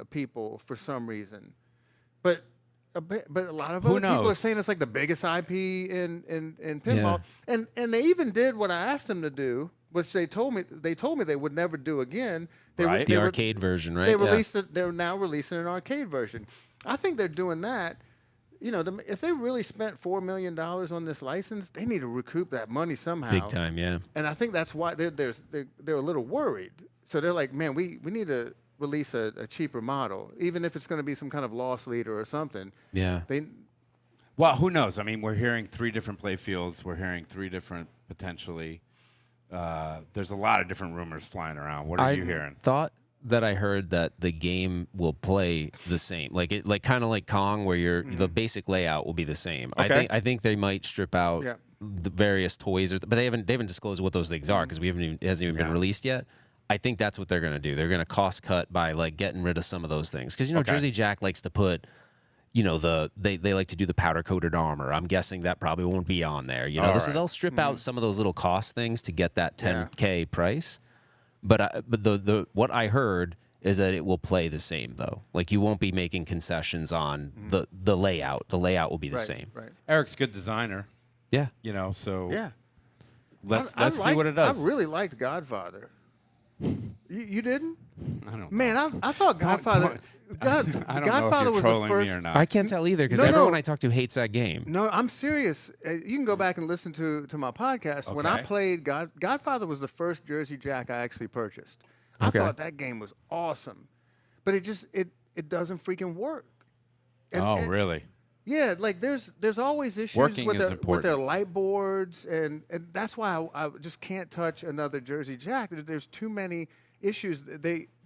people for some reason, but a lot of other people are saying it's like the biggest IP in pinball, and they even did what I asked them to do, which they told me they would never do again. The arcade version, right? They released it. They're now releasing an arcade version. I think they're doing that. If they really spent $4 million on this license, they need to recoup that money somehow. Big time, yeah. And I think that's why they're a little worried. So they're like, man, we need to release a cheaper model, even if it's going to be some kind of loss leader or something. Yeah. Well, who knows? I mean, we're hearing 3 different play fields. We're hearing 3 different potentially. There's a lot of different rumors flying around. What are you hearing? Thought that I heard that the game will play the same, like kind of like Kong, where the basic layout will be the same. Okay. I think they might strip out the various toys, but they haven't disclosed what those things are because it hasn't even been released yet. I think that's what they're going to do. They're going to cost cut by like getting rid of some of those things because Jersey Jack likes to put. They like to do the powder coated armor. I'm guessing that probably won't be on there. So they'll strip out some of those little cost things to get that $10K price. But the what I heard is that it will play the same though. Like you won't be making concessions on the layout. The layout will be the same. Right. Eric's a good designer. Yeah. So Yeah. Let's see what it does. I really liked Godfather. You didn't? I don't know. Man, I thought Godfather. I don't Godfather know if you're was the trolling first. me or not. I can't tell either because No, everyone no. I talk to hates that game. No, I'm serious. You can go back and listen to my podcast. When I Okay. played Godfather was the first Jersey Jack I actually purchased. I Okay. thought that game was awesome, but it doesn't freaking work. And Really? yeah, like there's always issues Working with is with their important. light boards, and that's why I just can't touch another Jersey Jack. There's too many issues.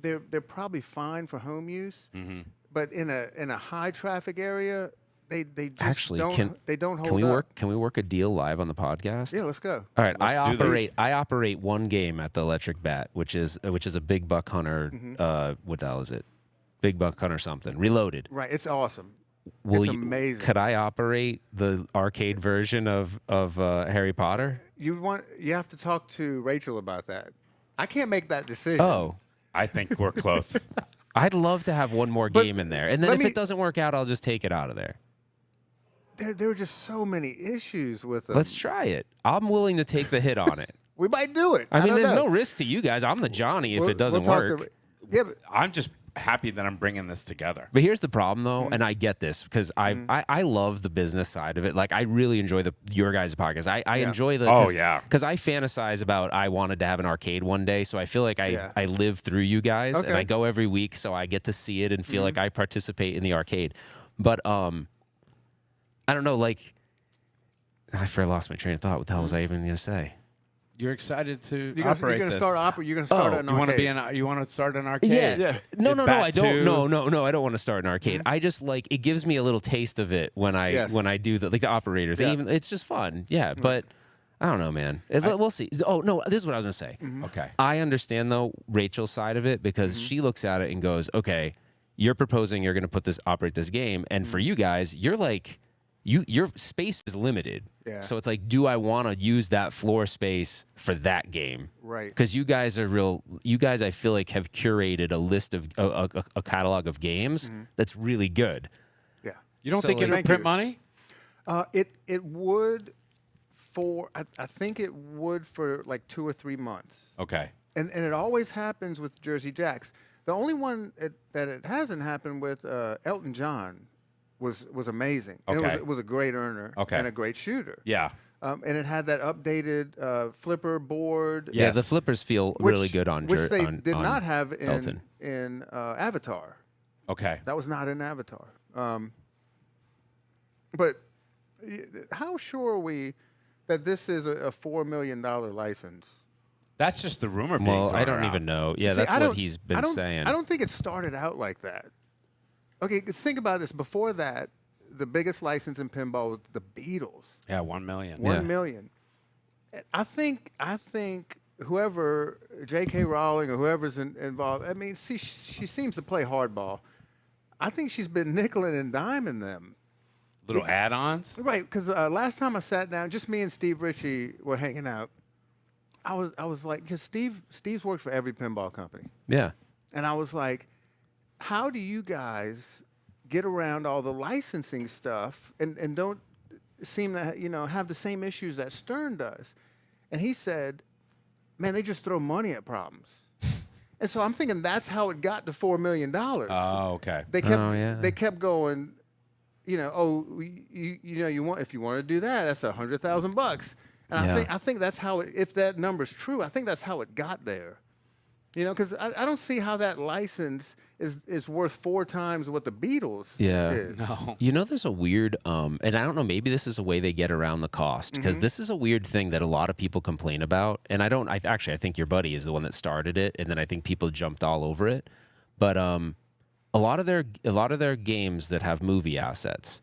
They're probably fine for home use, but in a high traffic area, they just Actually, don't hold can we up. Can we work a deal live on the podcast? Yeah, let's go. All right, Let's do this. I operate one game at the Electric Bat, which is a Big Buck Hunter. What the hell is it? Big Buck Hunter something. Reloaded. Right, it's awesome. Will It's you- amazing. Could I operate the arcade version of Harry Potter? You have to talk to Rachel about that. I can't make that decision. Oh, I think we're close. I'd love to have one more But game in there, and then let if me- it doesn't work out, I'll just take it out of there. There are just so many issues with them. Let's try it. I'm willing to take the hit on it. We might do it. I mean, don't there's know. no risk to you guys. I'm the Johnny if We'll- it doesn't we'll talk work. yeah, but I'm just happy that I'm bringing this together. But here's the problem, though, and I get this because I love the business side of it. Like, I really enjoy your guys' podcast. I enjoy the because I fantasize about I wanted to have an arcade one day, so I feel like I live through you guys and I go every week, so I get to see it and feel like I participate in the arcade. But I don't know, like I lost my train of thought. What the hell was I even gonna say? You're excited to you're gonna operate start this. You're gonna start an You want to arcade. be you want to start an arcade? Yeah. No, It's I Bat don't. 2. No, I don't want to start an arcade. I just like it gives me a little taste of it when I do the operator thing. Yeah. Even, it's just fun. Yeah, but I don't know, man. We'll see. Oh no, this is what I was gonna say. Okay. I understand though Rachel's side of it because she looks at it and goes, "Okay, you're proposing you're going to operate this game, and for you guys, you're like, your space is limited. Yeah. So it's like, do I want to use that floor space for that game? Right. Because you guys I feel like have curated a list of a catalog of games that's really good. Yeah. You don't So, think like- it'll Thank print you. money? It would for I think it would for like 2 or 3 months. Okay. And it always happens with Jersey Jacks. The only one that it hasn't happened with Elton John was amazing. And Okay. it was a great earner and a great shooter. Yeah. And it had that updated flipper board. Yeah, Yes. the flippers feel really good on which they on, did on not have Elton. in Avatar. Okay. That was not in Avatar. But how sure are we that this is a $4 million license? That's just the rumor being Well, thrown I don't around. even know. Yeah, See, that's I what don't- he's I been don't- saying. I don't think it started out like that. Okay, think about this. Before that, the biggest license in pinball was the Beatles. Yeah, 1 million. $1 million. I think whoever, J.K. Rowling or whoever's involved, I mean, she seems to play hardball. I think she's been nickeling and diming them. Little add-ons. Right, because last time I sat down, just me and Steve Ritchie were hanging out. I was like, because Steve's worked for every pinball company. Yeah. And I was like, how do you guys get around all the licensing stuff and don't seem to have the same issues that Stern does? And he said, man, they just throw money at problems. And so I'm thinking that's how it got to $4 million. Oh, okay. They kept going, you want, if you want to do that, that's $100,000. And I think that's how it, if that number's true, I think that's how it got there. Because I don't see how that license is worth 4 times what the Beatles is. No. There's a weird, and I don't know, maybe this is a way they get around the cost, because this is a weird thing that a lot of people complain about. And I think your buddy is the one that started it, and then I think people jumped all over it. But a lot of their games that have movie assets,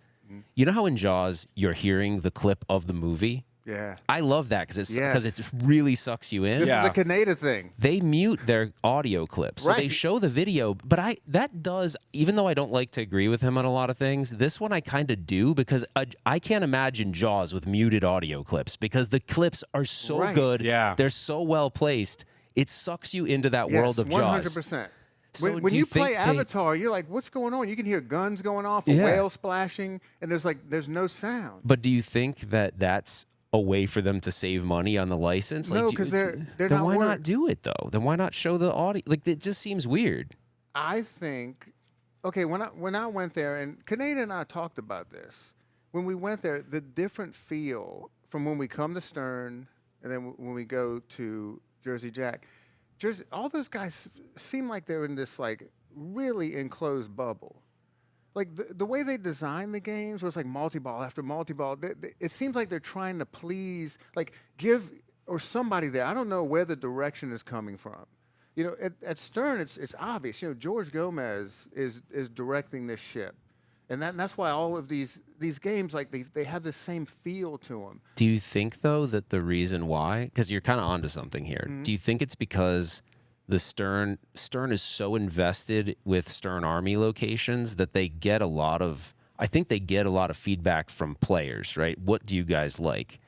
you know how in Jaws you're hearing the clip of the movie? Yeah. I love that because it just really sucks you in. This is the Canada thing. They mute their audio clips. So they show the video, but that does, even though I don't like to agree with him on a lot of things, this one I kind of do, because I can't imagine Jaws with muted audio clips, because the clips are so good. Yeah. They're so well placed. It sucks you into that world of Jaws. 100%. So when do you think play Avatar, you're like, what's going on? You can hear guns going off, a whale splashing, and there's no sound. But do you think that that's a way for them to save money on the license? No, because they're then not why worried. not do it though? Then why not show the audio? Like, it just seems weird. I think, okay, when I went there, and Canada and I talked about this, when we went there, the different feel from when we come to Stern and then when we go to Jersey Jack, all those guys seem like they're in this like really enclosed bubble. Like the way they design the games was like multi-ball after multi-ball. It seems like they're trying to please, like or somebody there. I don't know where the direction is coming from. At Stern, it's obvious. George Gomez is directing this ship, and that's why all of these games, like they have the same feel to them. Do you think though that the reason why, because you're kind of onto something here, do you think it's because the Stern is so invested with Stern Army locations that they get a lot of, I think they get a lot of feedback from players, right? What do you guys like?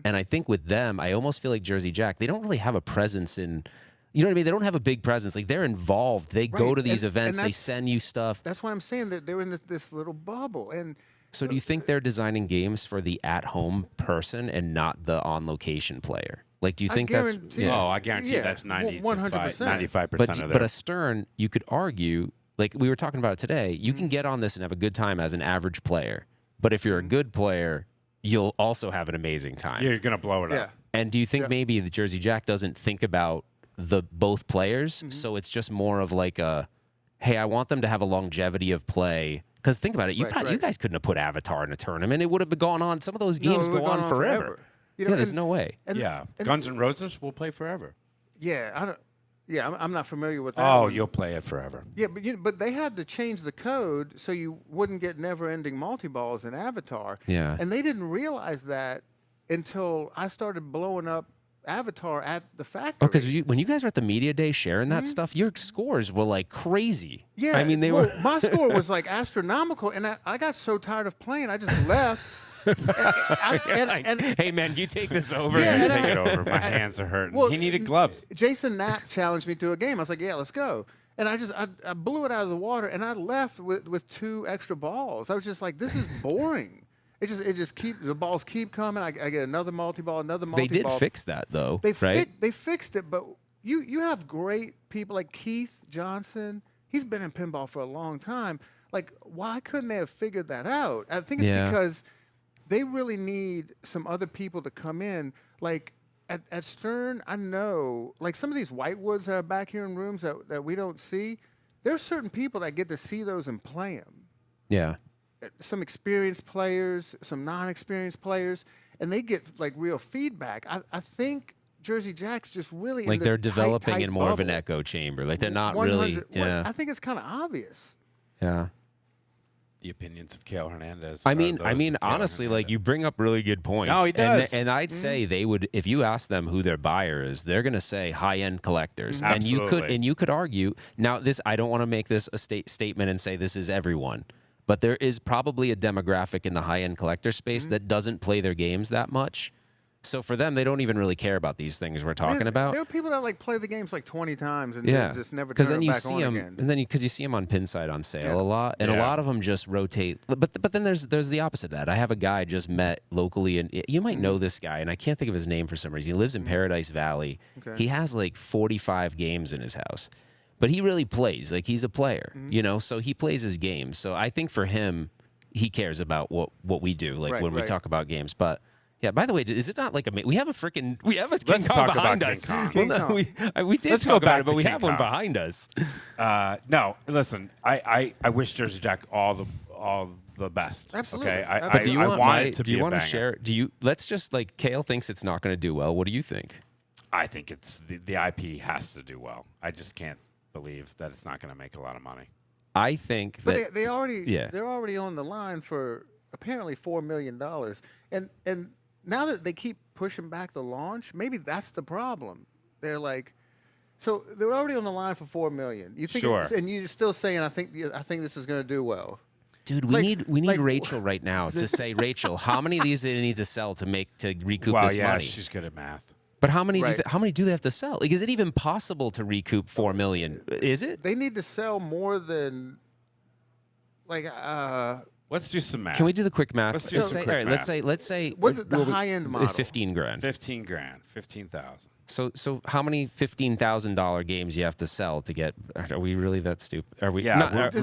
And I think with them, I almost feel like Jersey Jack, they don't really have a presence in, you know what I mean? They don't have a big presence. Like, they're involved. They go to these events. They send you stuff. That's why I'm saying that they're in this little bubble. And so do you think they're designing games for the at-home person and not the on-location player? Like, do you think that's... Oh, I guarantee that's 90 100%. 95% of But a Stern, you could argue, like we were talking about it today, you can get on this and have a good time as an average player. But if you're a good player, you'll also have an amazing time. You're going to blow it up. And do you think maybe the Jersey Jack doesn't think about both players? So it's just more of like a, hey, I want them to have a longevity of play. Because think about it, you guys couldn't have put Avatar in a tournament. It would have been gone on. Some of those games go on forever. There's no way. Guns N' Roses will play forever. I'm not familiar with that. Oh, one. you'll play it forever. Yeah, but they had to change the code so you wouldn't get never-ending multi-balls in Avatar. Yeah. And they didn't realize that until I started blowing up Avatar at the factory. Oh, because when you guys were at the media day sharing that stuff, your scores were like crazy. Yeah, I mean, my score was like astronomical, and I got so tired of playing, I just left. Hey man, you take this over. Yeah, Take it over. My hands are hurting. Well, he needed gloves. Jason Knapp challenged me to a game. I was like, yeah, let's go. And I blew it out of the water, and I left with 2 extra balls. I was just like, this is boring. it just the balls keep coming. I get another multi-ball, another multi-ball. They did fix that though, right? They fixed it, but you have great people like Keith Johnson. He's been in pinball for a long time. Like, why couldn't they have figured that out? I think it's because they really need some other people to come in. Like at Stern, I know, like some of these whitewoods that are back here in rooms that we don't see, there's certain people that get to see those and play them. Yeah. Some experienced players, some non-experienced players, and they get like real feedback. I think Jersey Jack's just really like in this they're developing tight in more of an bubble. echo chamber. Like they're not really. Yeah. I think it's kind of obvious. Yeah. The opinions of Cale Hernandez. I mean, honestly, like you bring up really good points. No, he does. And I'd say they would, if you ask them who their buyer is, they're going to say high-end collectors. Absolutely. And you could argue now. I don't want to make this a statement and say this is everyone, but there is probably a demographic in the high-end collector space that doesn't play their games that much. So for them, they don't even really care about these things we're talking about. There are people that like play the games like 20 times and just never because turn then it you back see on them, again. and then because you see them on Pinside on sale a lot, and a lot of them just rotate. But then there's the opposite of that. I have a guy I just met locally, and you might know this guy, and I can't think of his name for some reason. He lives in Paradise Valley. Okay. He has like 45 games in his house, but he really plays. Like he's a player, you know. So he plays his games. So I think for him, he cares about what we do, like when we talk about games, but. Yeah. By the way, is it not like we have a King Let's Kong talk behind about us? King Kong. Well, no, we did Let's talk go about back it, but to we King have one Kong. behind us. No, listen. I wish Jersey Jack all the best. Absolutely. Okay. But Do you I want want it to do be you a want to banger. share? Let's just like Cale thinks it's not going to do well. What do you think? I think it's the IP has to do well. I just can't believe that it's not going to make a lot of money. I think But that they're already on the line for apparently $4 million, and now that they keep pushing back the launch, maybe that's the problem. They're like, so they're already on the line for $4 million. You think, Sure. and you're still saying, I think this is going to do well. dude, like- we need like- Rachel right now to say, Rachel, how many of these do they need to sell to recoup Well, this yeah, money? she's good at math. But how many Right. how many do they have to sell? Like, is it even possible to recoup $4 million? Is it? They need to sell more than like Let's do some math. Can we do the quick math? Let's do some say, quick all right, math. let's say What's the high-end model? 15 grand. 15 grand, 15,000. So how many $15,000 games you have to sell to get? Are we really that stupid? Are we? Yeah, not-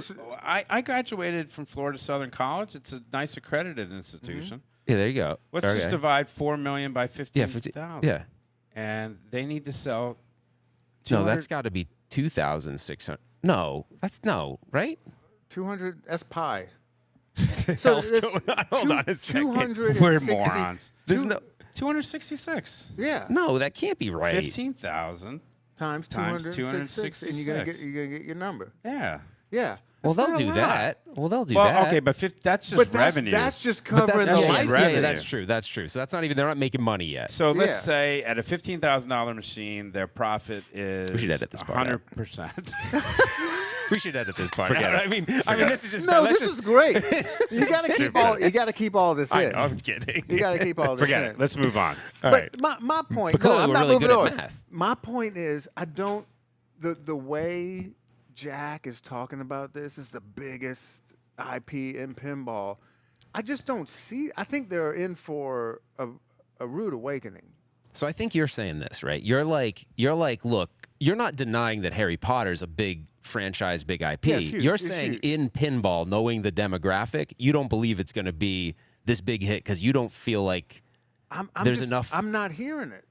I graduated from Florida Southern College. It's a nice accredited institution. yeah, there you go. Let's just Okay. divide 4 million by 15,000. 50 yeah. And they need to sell. No, 200 that's got to be 2,600. No, right? 200 S pi. Hell's going on. Hold on a second. 260. We're morons. There's no. 266. Yeah. No, that can't be right. 15,000. Times Times 266, and you're gonna 266. get your number. Yeah. Yeah. Well, That's they'll not a do lot. that. Well, they'll do Well, that. okay, but that's just But revenue. that's just But covering that's, the yeah, license. revenue. that's true. That's true. So that's not even. They're not making money yet. So let's Yeah. say at a $15,000 machine, their profit is We should edit this part out. 100%. We should edit this part. Forget out. it. I mean, this is just. No, let's this just, is great. You gotta keep all this I in. know, I'm kidding. You gotta keep all this Forget in. it. Let's move on. All But right. my point. But clearly I'm we're not really moving good at on. math. My point is, I don't. The way Jack is talking about this is the biggest IP in pinball. I just don't see. I think they're in for a rude awakening. So I think you're saying this, right? You're like, look, you're not denying that Harry Potter's a big franchise, big IP. Yeah, it's huge. You're It's saying huge. in pinball, knowing the demographic, you don't believe it's going to be this big hit because you don't feel like I'm There's just, enough- I'm not hearing it.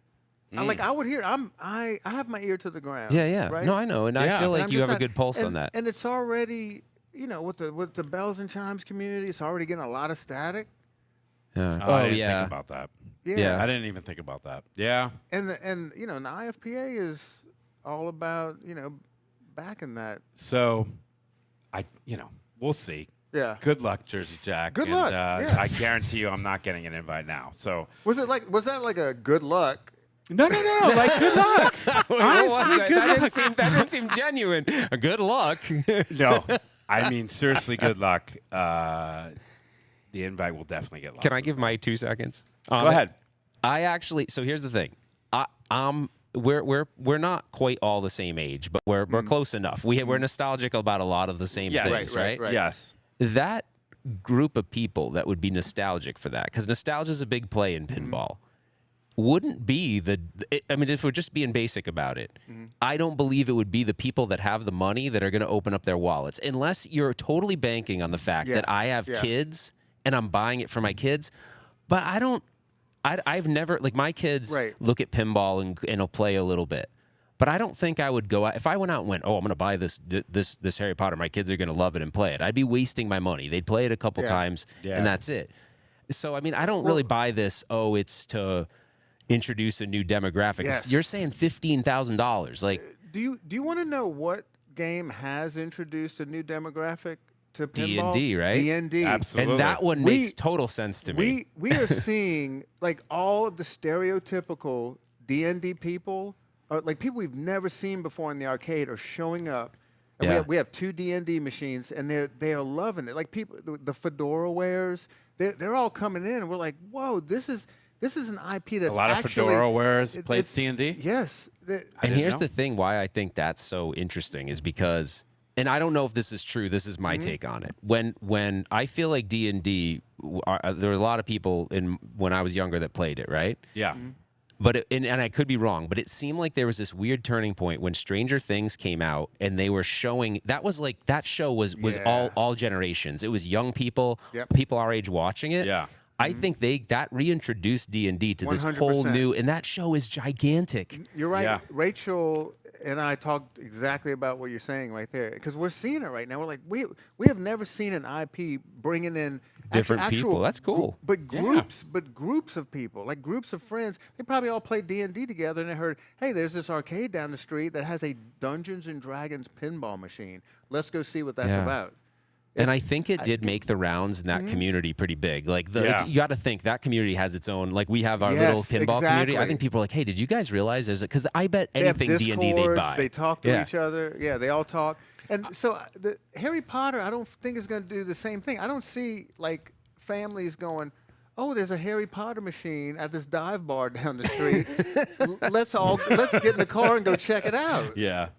I would hear. I have my ear to the ground. yeah. Right? No, I know, and I Yeah. feel And like I'm you just have a not- good pulse and, on that. And it's already, with the bells and chimes community, it's already getting a lot of static. Yeah. Oh, I didn't yeah. think about that. Yeah. I didn't even think about that. Yeah. And the IFPA is all about backing that. So, we'll see. Yeah. Good luck, Jersey Jack. Good and, luck, yeah. I guarantee you I'm not getting an invite now. So, Was that like a good luck? no. Like, good luck. Honestly, good luck. That didn't seem genuine. Good luck. No. I mean, seriously, good luck. The invite will definitely get lost. Can I give my 2 seconds? Go ahead. I actually. So here's the thing. We're not quite all the same age, but we're close enough. We're nostalgic about a lot of the same Yes. things, right? Right. Yes. That group of people that would be nostalgic for that, because nostalgia is a big play in pinball, wouldn't be I mean, if we're just being basic about it, I don't believe it would be the people that have the money that are going to open up their wallets, unless you're totally banking on the fact that I have kids and I'm buying it for my kids. But I've never, like, my kids look at pinball and will play a little bit. But I don't think I would go out. If I went out and went, oh, I'm going to buy this Harry Potter, my kids are going to love it and play it, I'd be wasting my money. They'd play it a couple times, and that's it. So, I mean, I don't really buy this, it's to introduce a new demographic. Yes. You're saying $15,000. Like, do you want to know what game has introduced a new demographic to pinball? D&D, right? D&D. Absolutely. and that one makes total sense to me. We are seeing, like, all of the stereotypical D&D people, or like people we've never seen before in the arcade, are showing up. And we have 2 D&D machines, and they are loving it. Like, people, the fedora wearers, they're all coming in, and we're like, whoa, this is an IP that's A lot of actually, fedora wearers played D&D? Yes. And here's the thing why I think that's so interesting is because, and I don't know if this is true, this is my take on it. When I feel like D&D, there were a lot of people when I was younger that played it, right? Yeah. But and I could be wrong, but it seemed like there was this weird turning point when Stranger Things came out, and they were showing that show was all generations. It was young people, people our age watching it. Yeah. I think that reintroduced D&D to this whole 100%. new, and that show is gigantic. You're right. Yeah. Rachel and I talked exactly about what you're saying right there, because we're seeing it right now. We're like, we have never seen an IP bringing in Different people. That's cool. But groups of people, like groups of friends. They probably all played D&D together, and they heard, hey, there's this arcade down the street that has a Dungeons and Dragons pinball machine. Let's go see what that's about. And I think it did make the rounds in that community pretty big. Like, you got to think that community has its own. Like, we have our little pinball community. I think people are like, "Hey, did you guys realize there's because I bet anything D&D they buy. They talk to each other. Yeah, they all talk. And so the Harry Potter, I don't think is going to do the same thing. I don't see like families going, oh, there's a Harry Potter machine at this dive bar down the street. let's get in the car and go check it out. Yeah.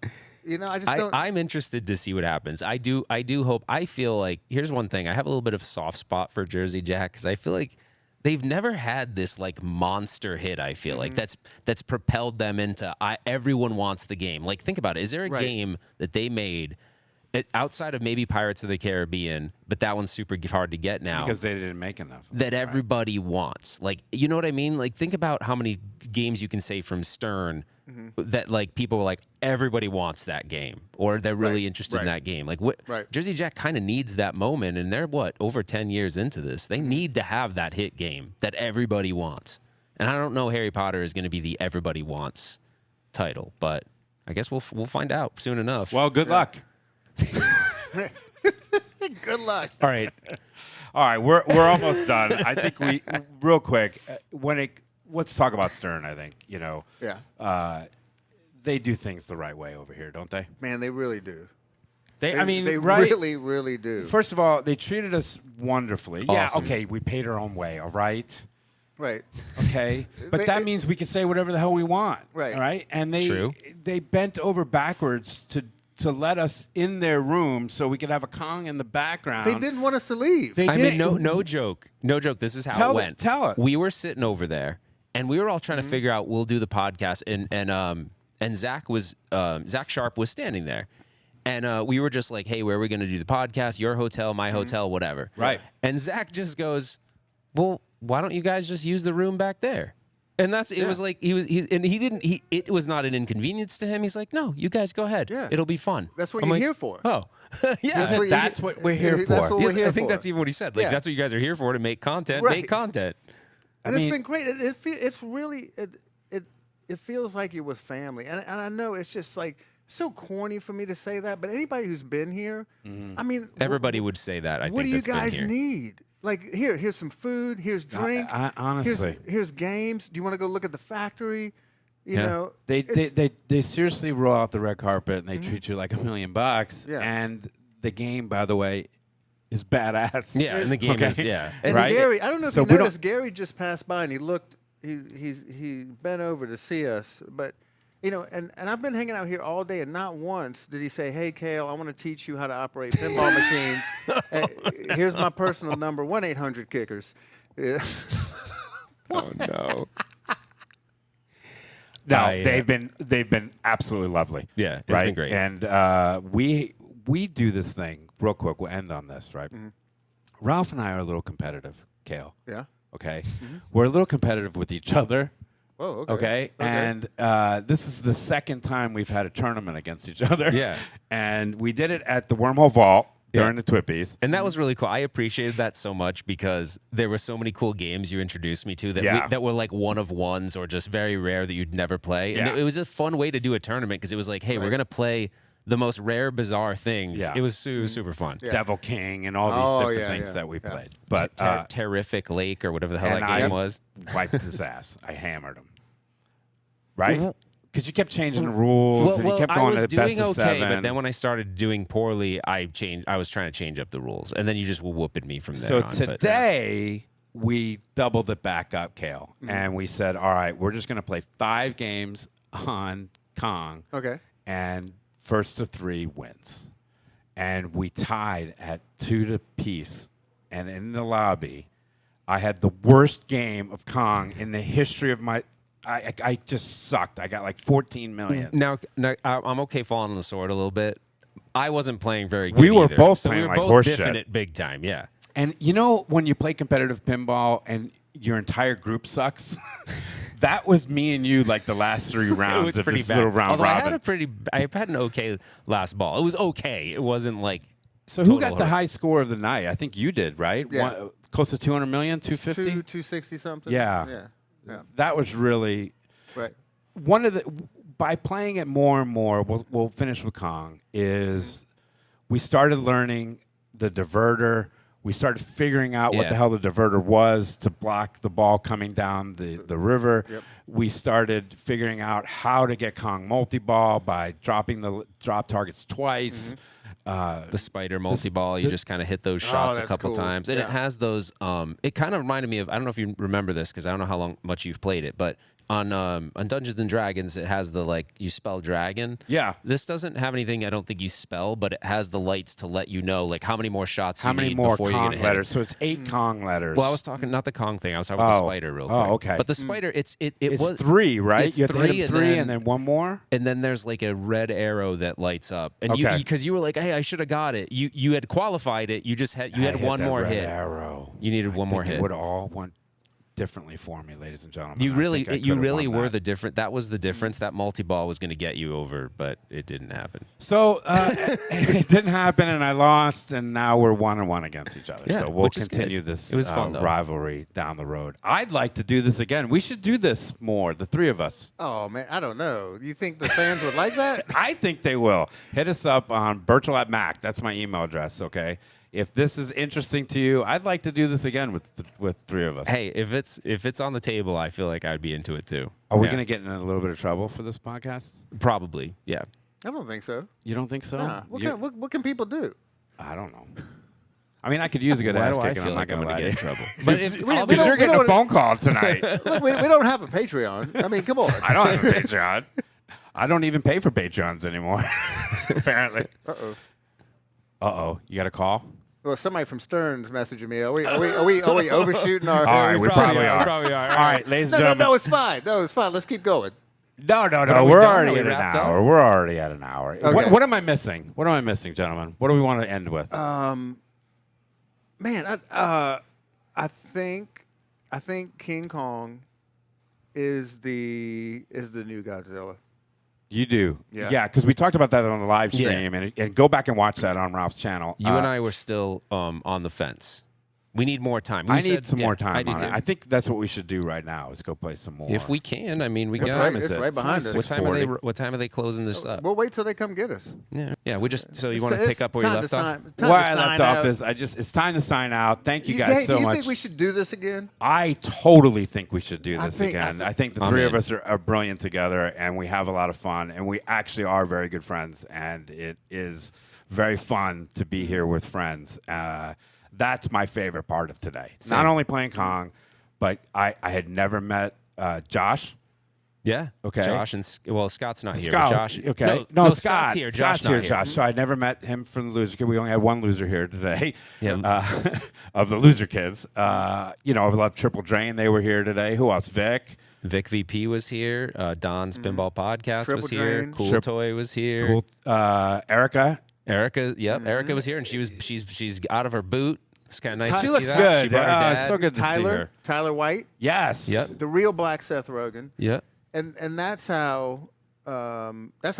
You know, I just don't. I'm interested to see what happens. I do hope. I feel like, here's one thing. I have a little bit of a soft spot for Jersey Jack, because I feel like they've never had this like monster hit. I feel like that's propelled them into everyone wants the game. Like, think about it. Is there a game that they made outside of maybe Pirates of the Caribbean, but that one's super hard to get now Because they didn't make enough. that everybody wants? Like, you know what I mean? Like, think about how many games you can say from Stern that like people were like, everybody wants that game, or they're really interested in that game. Like, Jersey Jack kind of needs that moment, and they're over 10 years into this. They need to have that hit game that everybody wants. And I don't know Harry Potter is going to be the everybody wants title, but I guess we'll find out soon enough. Well, good luck. Good luck. All right. All right, we're almost done. I think we real quick let's talk about Stern. I think they do things the right way over here, don't they? Man, they really do. They really, really do. First of all, they treated us wonderfully. Awesome. Yeah, okay, we paid our own way. All right. Right. Okay, but that means we can say whatever the hell we want. Right. All right, and True. they bent over backwards to let us in their room so we could have a Kong in the background. They didn't want us to leave. I mean, no joke. No joke. This is how it went. Tell it. We were sitting over there, and we were all trying to figure out, we'll do the podcast, and Zach Sharp was standing there. And we were just like, hey, where are we going to do the podcast? Your hotel, my hotel, whatever. Right. And Zach just goes, well, why don't you guys just use the room back there? And it was like it was not an inconvenience to him. He's like, no, you guys go ahead. Yeah. It'll be fun. That's what I'm you're like, here for. Oh, yeah. That's what we're here for. That's what we're here I think for. that's even what he said. Like, that's what you guys are here for, to make content. Right. Make content. And it's been great. It's really it feels like you're with family, and I know it's just like so corny for me to say that, but anybody who's been here, I mean, Everybody would say that. what do you guys need? Like, here's some food, here's drink, honestly, here's games. Do you want to go look at the factory? You know, they seriously roll out the red carpet and they treat you like $1 million. Yeah. And the game, by the way, is badass. Yeah, and the game is And right? Gary, I don't know if So you we noticed, Gary just passed by and he looked. He bent over to see us, but And I've been hanging out here all day, and not once did he say, "Hey, Cale, I want to teach you how to operate pinball machines. Here's my personal number: 1-800-Kickers." Yeah. Oh no. No, they've been absolutely lovely. Yeah, it's right? been great. And we do this thing real quick. We'll end on this, right? Mm-hmm. Ralph and I are a little competitive, Cale. Yeah. Okay, we're a little competitive with each other. Oh, Okay. And this is the second time we've had a tournament against each other. Yeah. And we did it at the Wormhole Vault during the Twippies. And that was really cool. I appreciated that so much because there were so many cool games you introduced me to that that were like one of ones or just very rare that you'd never play. And it was a fun way to do a tournament because it was like, hey, we're going to play the most rare, bizarre things. Yeah. It was super fun. Yeah. Devil King and all these different things that we played. But Terrific Lake or whatever the hell that game was. Wiped his ass. I hammered him. Right? Because you kept changing the rules and you kept going to the best of seven. But then when I started doing poorly, I was trying to change up the rules, and then you just were whooping me from there. So on. today we doubled it back up, Cale, and we said, all right, we're just going to play 5 games on Kong. Okay. And first to 3 wins. And we tied at 2 apiece. And in the lobby, I had the worst game of Kong in the history of my. I just sucked. I got like 14 million. Now I'm okay falling on the sword a little bit. I wasn't playing very good. We were either. both so playing we were like both horse biffing shit. it big time. Yeah. And you know when you play competitive pinball and your entire group sucks? That was me and you like the last 3 rounds It was of pretty this bad. little round Although robin. I had an okay last ball. It was okay. It wasn't like. So who total got the horror. high score of the night? I think you did, right? Yeah. Close to 200 million, 250? 260 something. Yeah. Yeah. That was really Right. one of the. By playing it more and more, we'll finish with Kong. Is we started learning the diverter. We started figuring out what the hell the diverter was to block the ball coming down the river. Yep. We started figuring out how to get Kong multi-ball by dropping the drop targets twice. The spider multi-ball, you just kind of hit those shots a that's couple cool. times. And it has those, it kind of reminded me of, I don't know if you remember this because I don't know how much you've played it, but on Dungeons and Dragons, it has the, like, you spell dragon. Yeah. This doesn't have anything I don't think you spell, but it has the lights to let you know, like, how many more shots How you many need more before you're Kong going to letters? So it's 8 Kong letters. Well, I was talking, not the Kong thing. I was talking about the spider real quick. Oh, okay. But the spider, it it's was 3, right? It's You have to hit 'em 3 and and then one more? And then there's like a red arrow that lights up, and Okay. because you were like, "Hey, I should have got it." You had qualified it. You just had I had hit one that more red hit. Arrow. You needed one more It hit. would all went differently for me, ladies and gentlemen. You I really, think I you could've really won were that. the different. That was the difference. That multi-ball was going to get you over, but it didn't happen. So it didn't happen, and I lost, and now we're 1-1 against each other. Yeah, So we'll which is continue good. this It was fun, though. rivalry down the road. I'd like to do this again. We should do this more, the 3 of us. Oh man, I don't know. You think the fans would like that? I think they will. Hit us up on Burchell at Mac. That's my email address, okay? If this is interesting to you, I'd like to do this again with 3 of us. Hey, if it's on the table, I feel like I'd be into it too. Are we Yeah. going to get in a little bit of trouble for this podcast? Probably, yeah. I don't think so. You don't think so? Nah. What can people do? I don't know. I mean, I could use a good Why ass do I kicking. feel I'm not like I'm going to gonna lie get to in you. trouble? But if we I'll don't- Because you're getting a don't- phone call tonight. Look, we don't have a Patreon. I mean, come on. I don't have a Patreon. I don't even pay for Patreons anymore. Apparently. Uh-oh. You got a call? Well, somebody from Stern's messaging me. Are we overshooting our? All right, we probably are. probably are. All right, ladies and No, gentlemen. it's fine. No, it's fine. Let's keep going. No. are we We're done? already Are we at an wrapped up? hour. We're already at an hour. Okay. What am I missing? What am I missing, gentlemen? What do we want to end with? Man, I think King Kong is the new Godzilla. You do. Yeah. Yeah, because we talked about that on the live Yeah. stream, and go back and watch that on Ralph's channel. You and I were still on the fence. We need more time. We I said- need some yeah, more time I do on too. it. I think that's what we should do right now is go play some more. If we can, I mean, we It's got. right, is it's it? right behind It's us. only What time are they closing this up? We'll wait till they come get us. Yeah. We just. So you It's want to t- pick it's up where you time left to off? sign- time Where to I sign left off out. is it's time to sign out. Thank you guys so do you much. think we should do this again? I totally think we should do I this think- again. I I think the I'm 3 in. of us are brilliant together, and we have a lot of fun, and we actually are very good friends, and it is very fun to be here with friends. That's my favorite part of today. Same. Not only playing Kong, but I had never met Josh, Yeah. Okay. Josh and Scott's not here. Scott, But Josh. okay. No, Scott. Scott's here. Josh Scott's not here. here. Josh. So I never met him from the loser kid. We only had one loser here today. Yeah. Of the loser kids. I love Triple Drain. They were here today. Who else? Vic. Vic VP was here. Don's Pinball Podcast Triple was here. Drain. Cool Toy was here. Cool. Erica. Erica. Yep. Erica was here, and she's out of her boot. It's kind of nice. She to looks see that. good. She brought her Yeah, dad. it's so good to see her. Tyler White, Yes. Yep. the real Black Seth Rogen, Yep. and that's how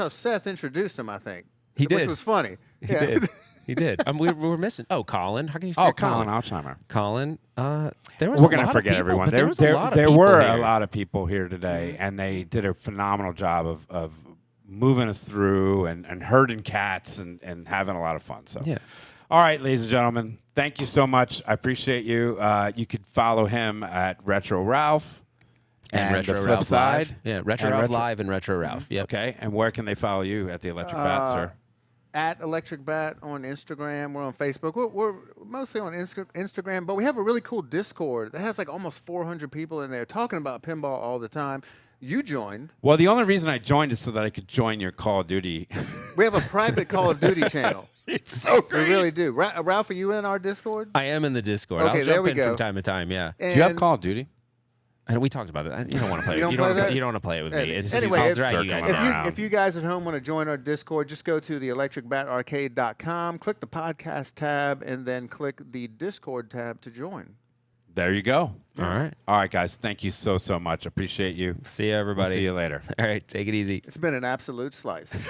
Seth introduced him. I think He which did. was funny. He did. He did. We were missing. Oh, Colin. How can you forget Colin Alzheimer. Colin. There was. We're a going lot to of forget people, everyone. but There, there was there, a lot of there people were here. a lot of people here today, and they did a phenomenal job of moving us through and herding cats and having a lot of fun. So, Yeah. All right, ladies and gentlemen, thank you so much. I appreciate you. You could follow him at Retro Ralph and Retro the flip Ralph side. Live. Yeah, Retro And Ralph Live and Retro Ralph. Yep. Okay, and where can they follow you at the Electric Bat, sir? At Electric Bat on Instagram. We're on Facebook. We're mostly on Instagram, but we have a really cool Discord that has like almost 400 people in there talking about pinball all the time. You joined. Well, the only reason I joined is so that I could join your Call of Duty. We have a private Call of Duty channel. It's so We great. really do. Ralph, are you in our Discord? I am in the Discord. Okay, I'll there jump we in go. from time to time. Yeah. Do you have And- Call of Duty? And we talked about it. You don't want to play. You it. don't play that? You don't want to play it with me. It's Anyway, I'll it's drag you guys circling down. around. If you guys at home want to join our Discord, just go to the electricbatarcade.com, click the podcast tab, and then click the Discord tab to join. There you go. All right. All right, guys. Thank you so much. Appreciate you. See you, everybody. See you later. All right. Take it easy. It's been an absolute slice.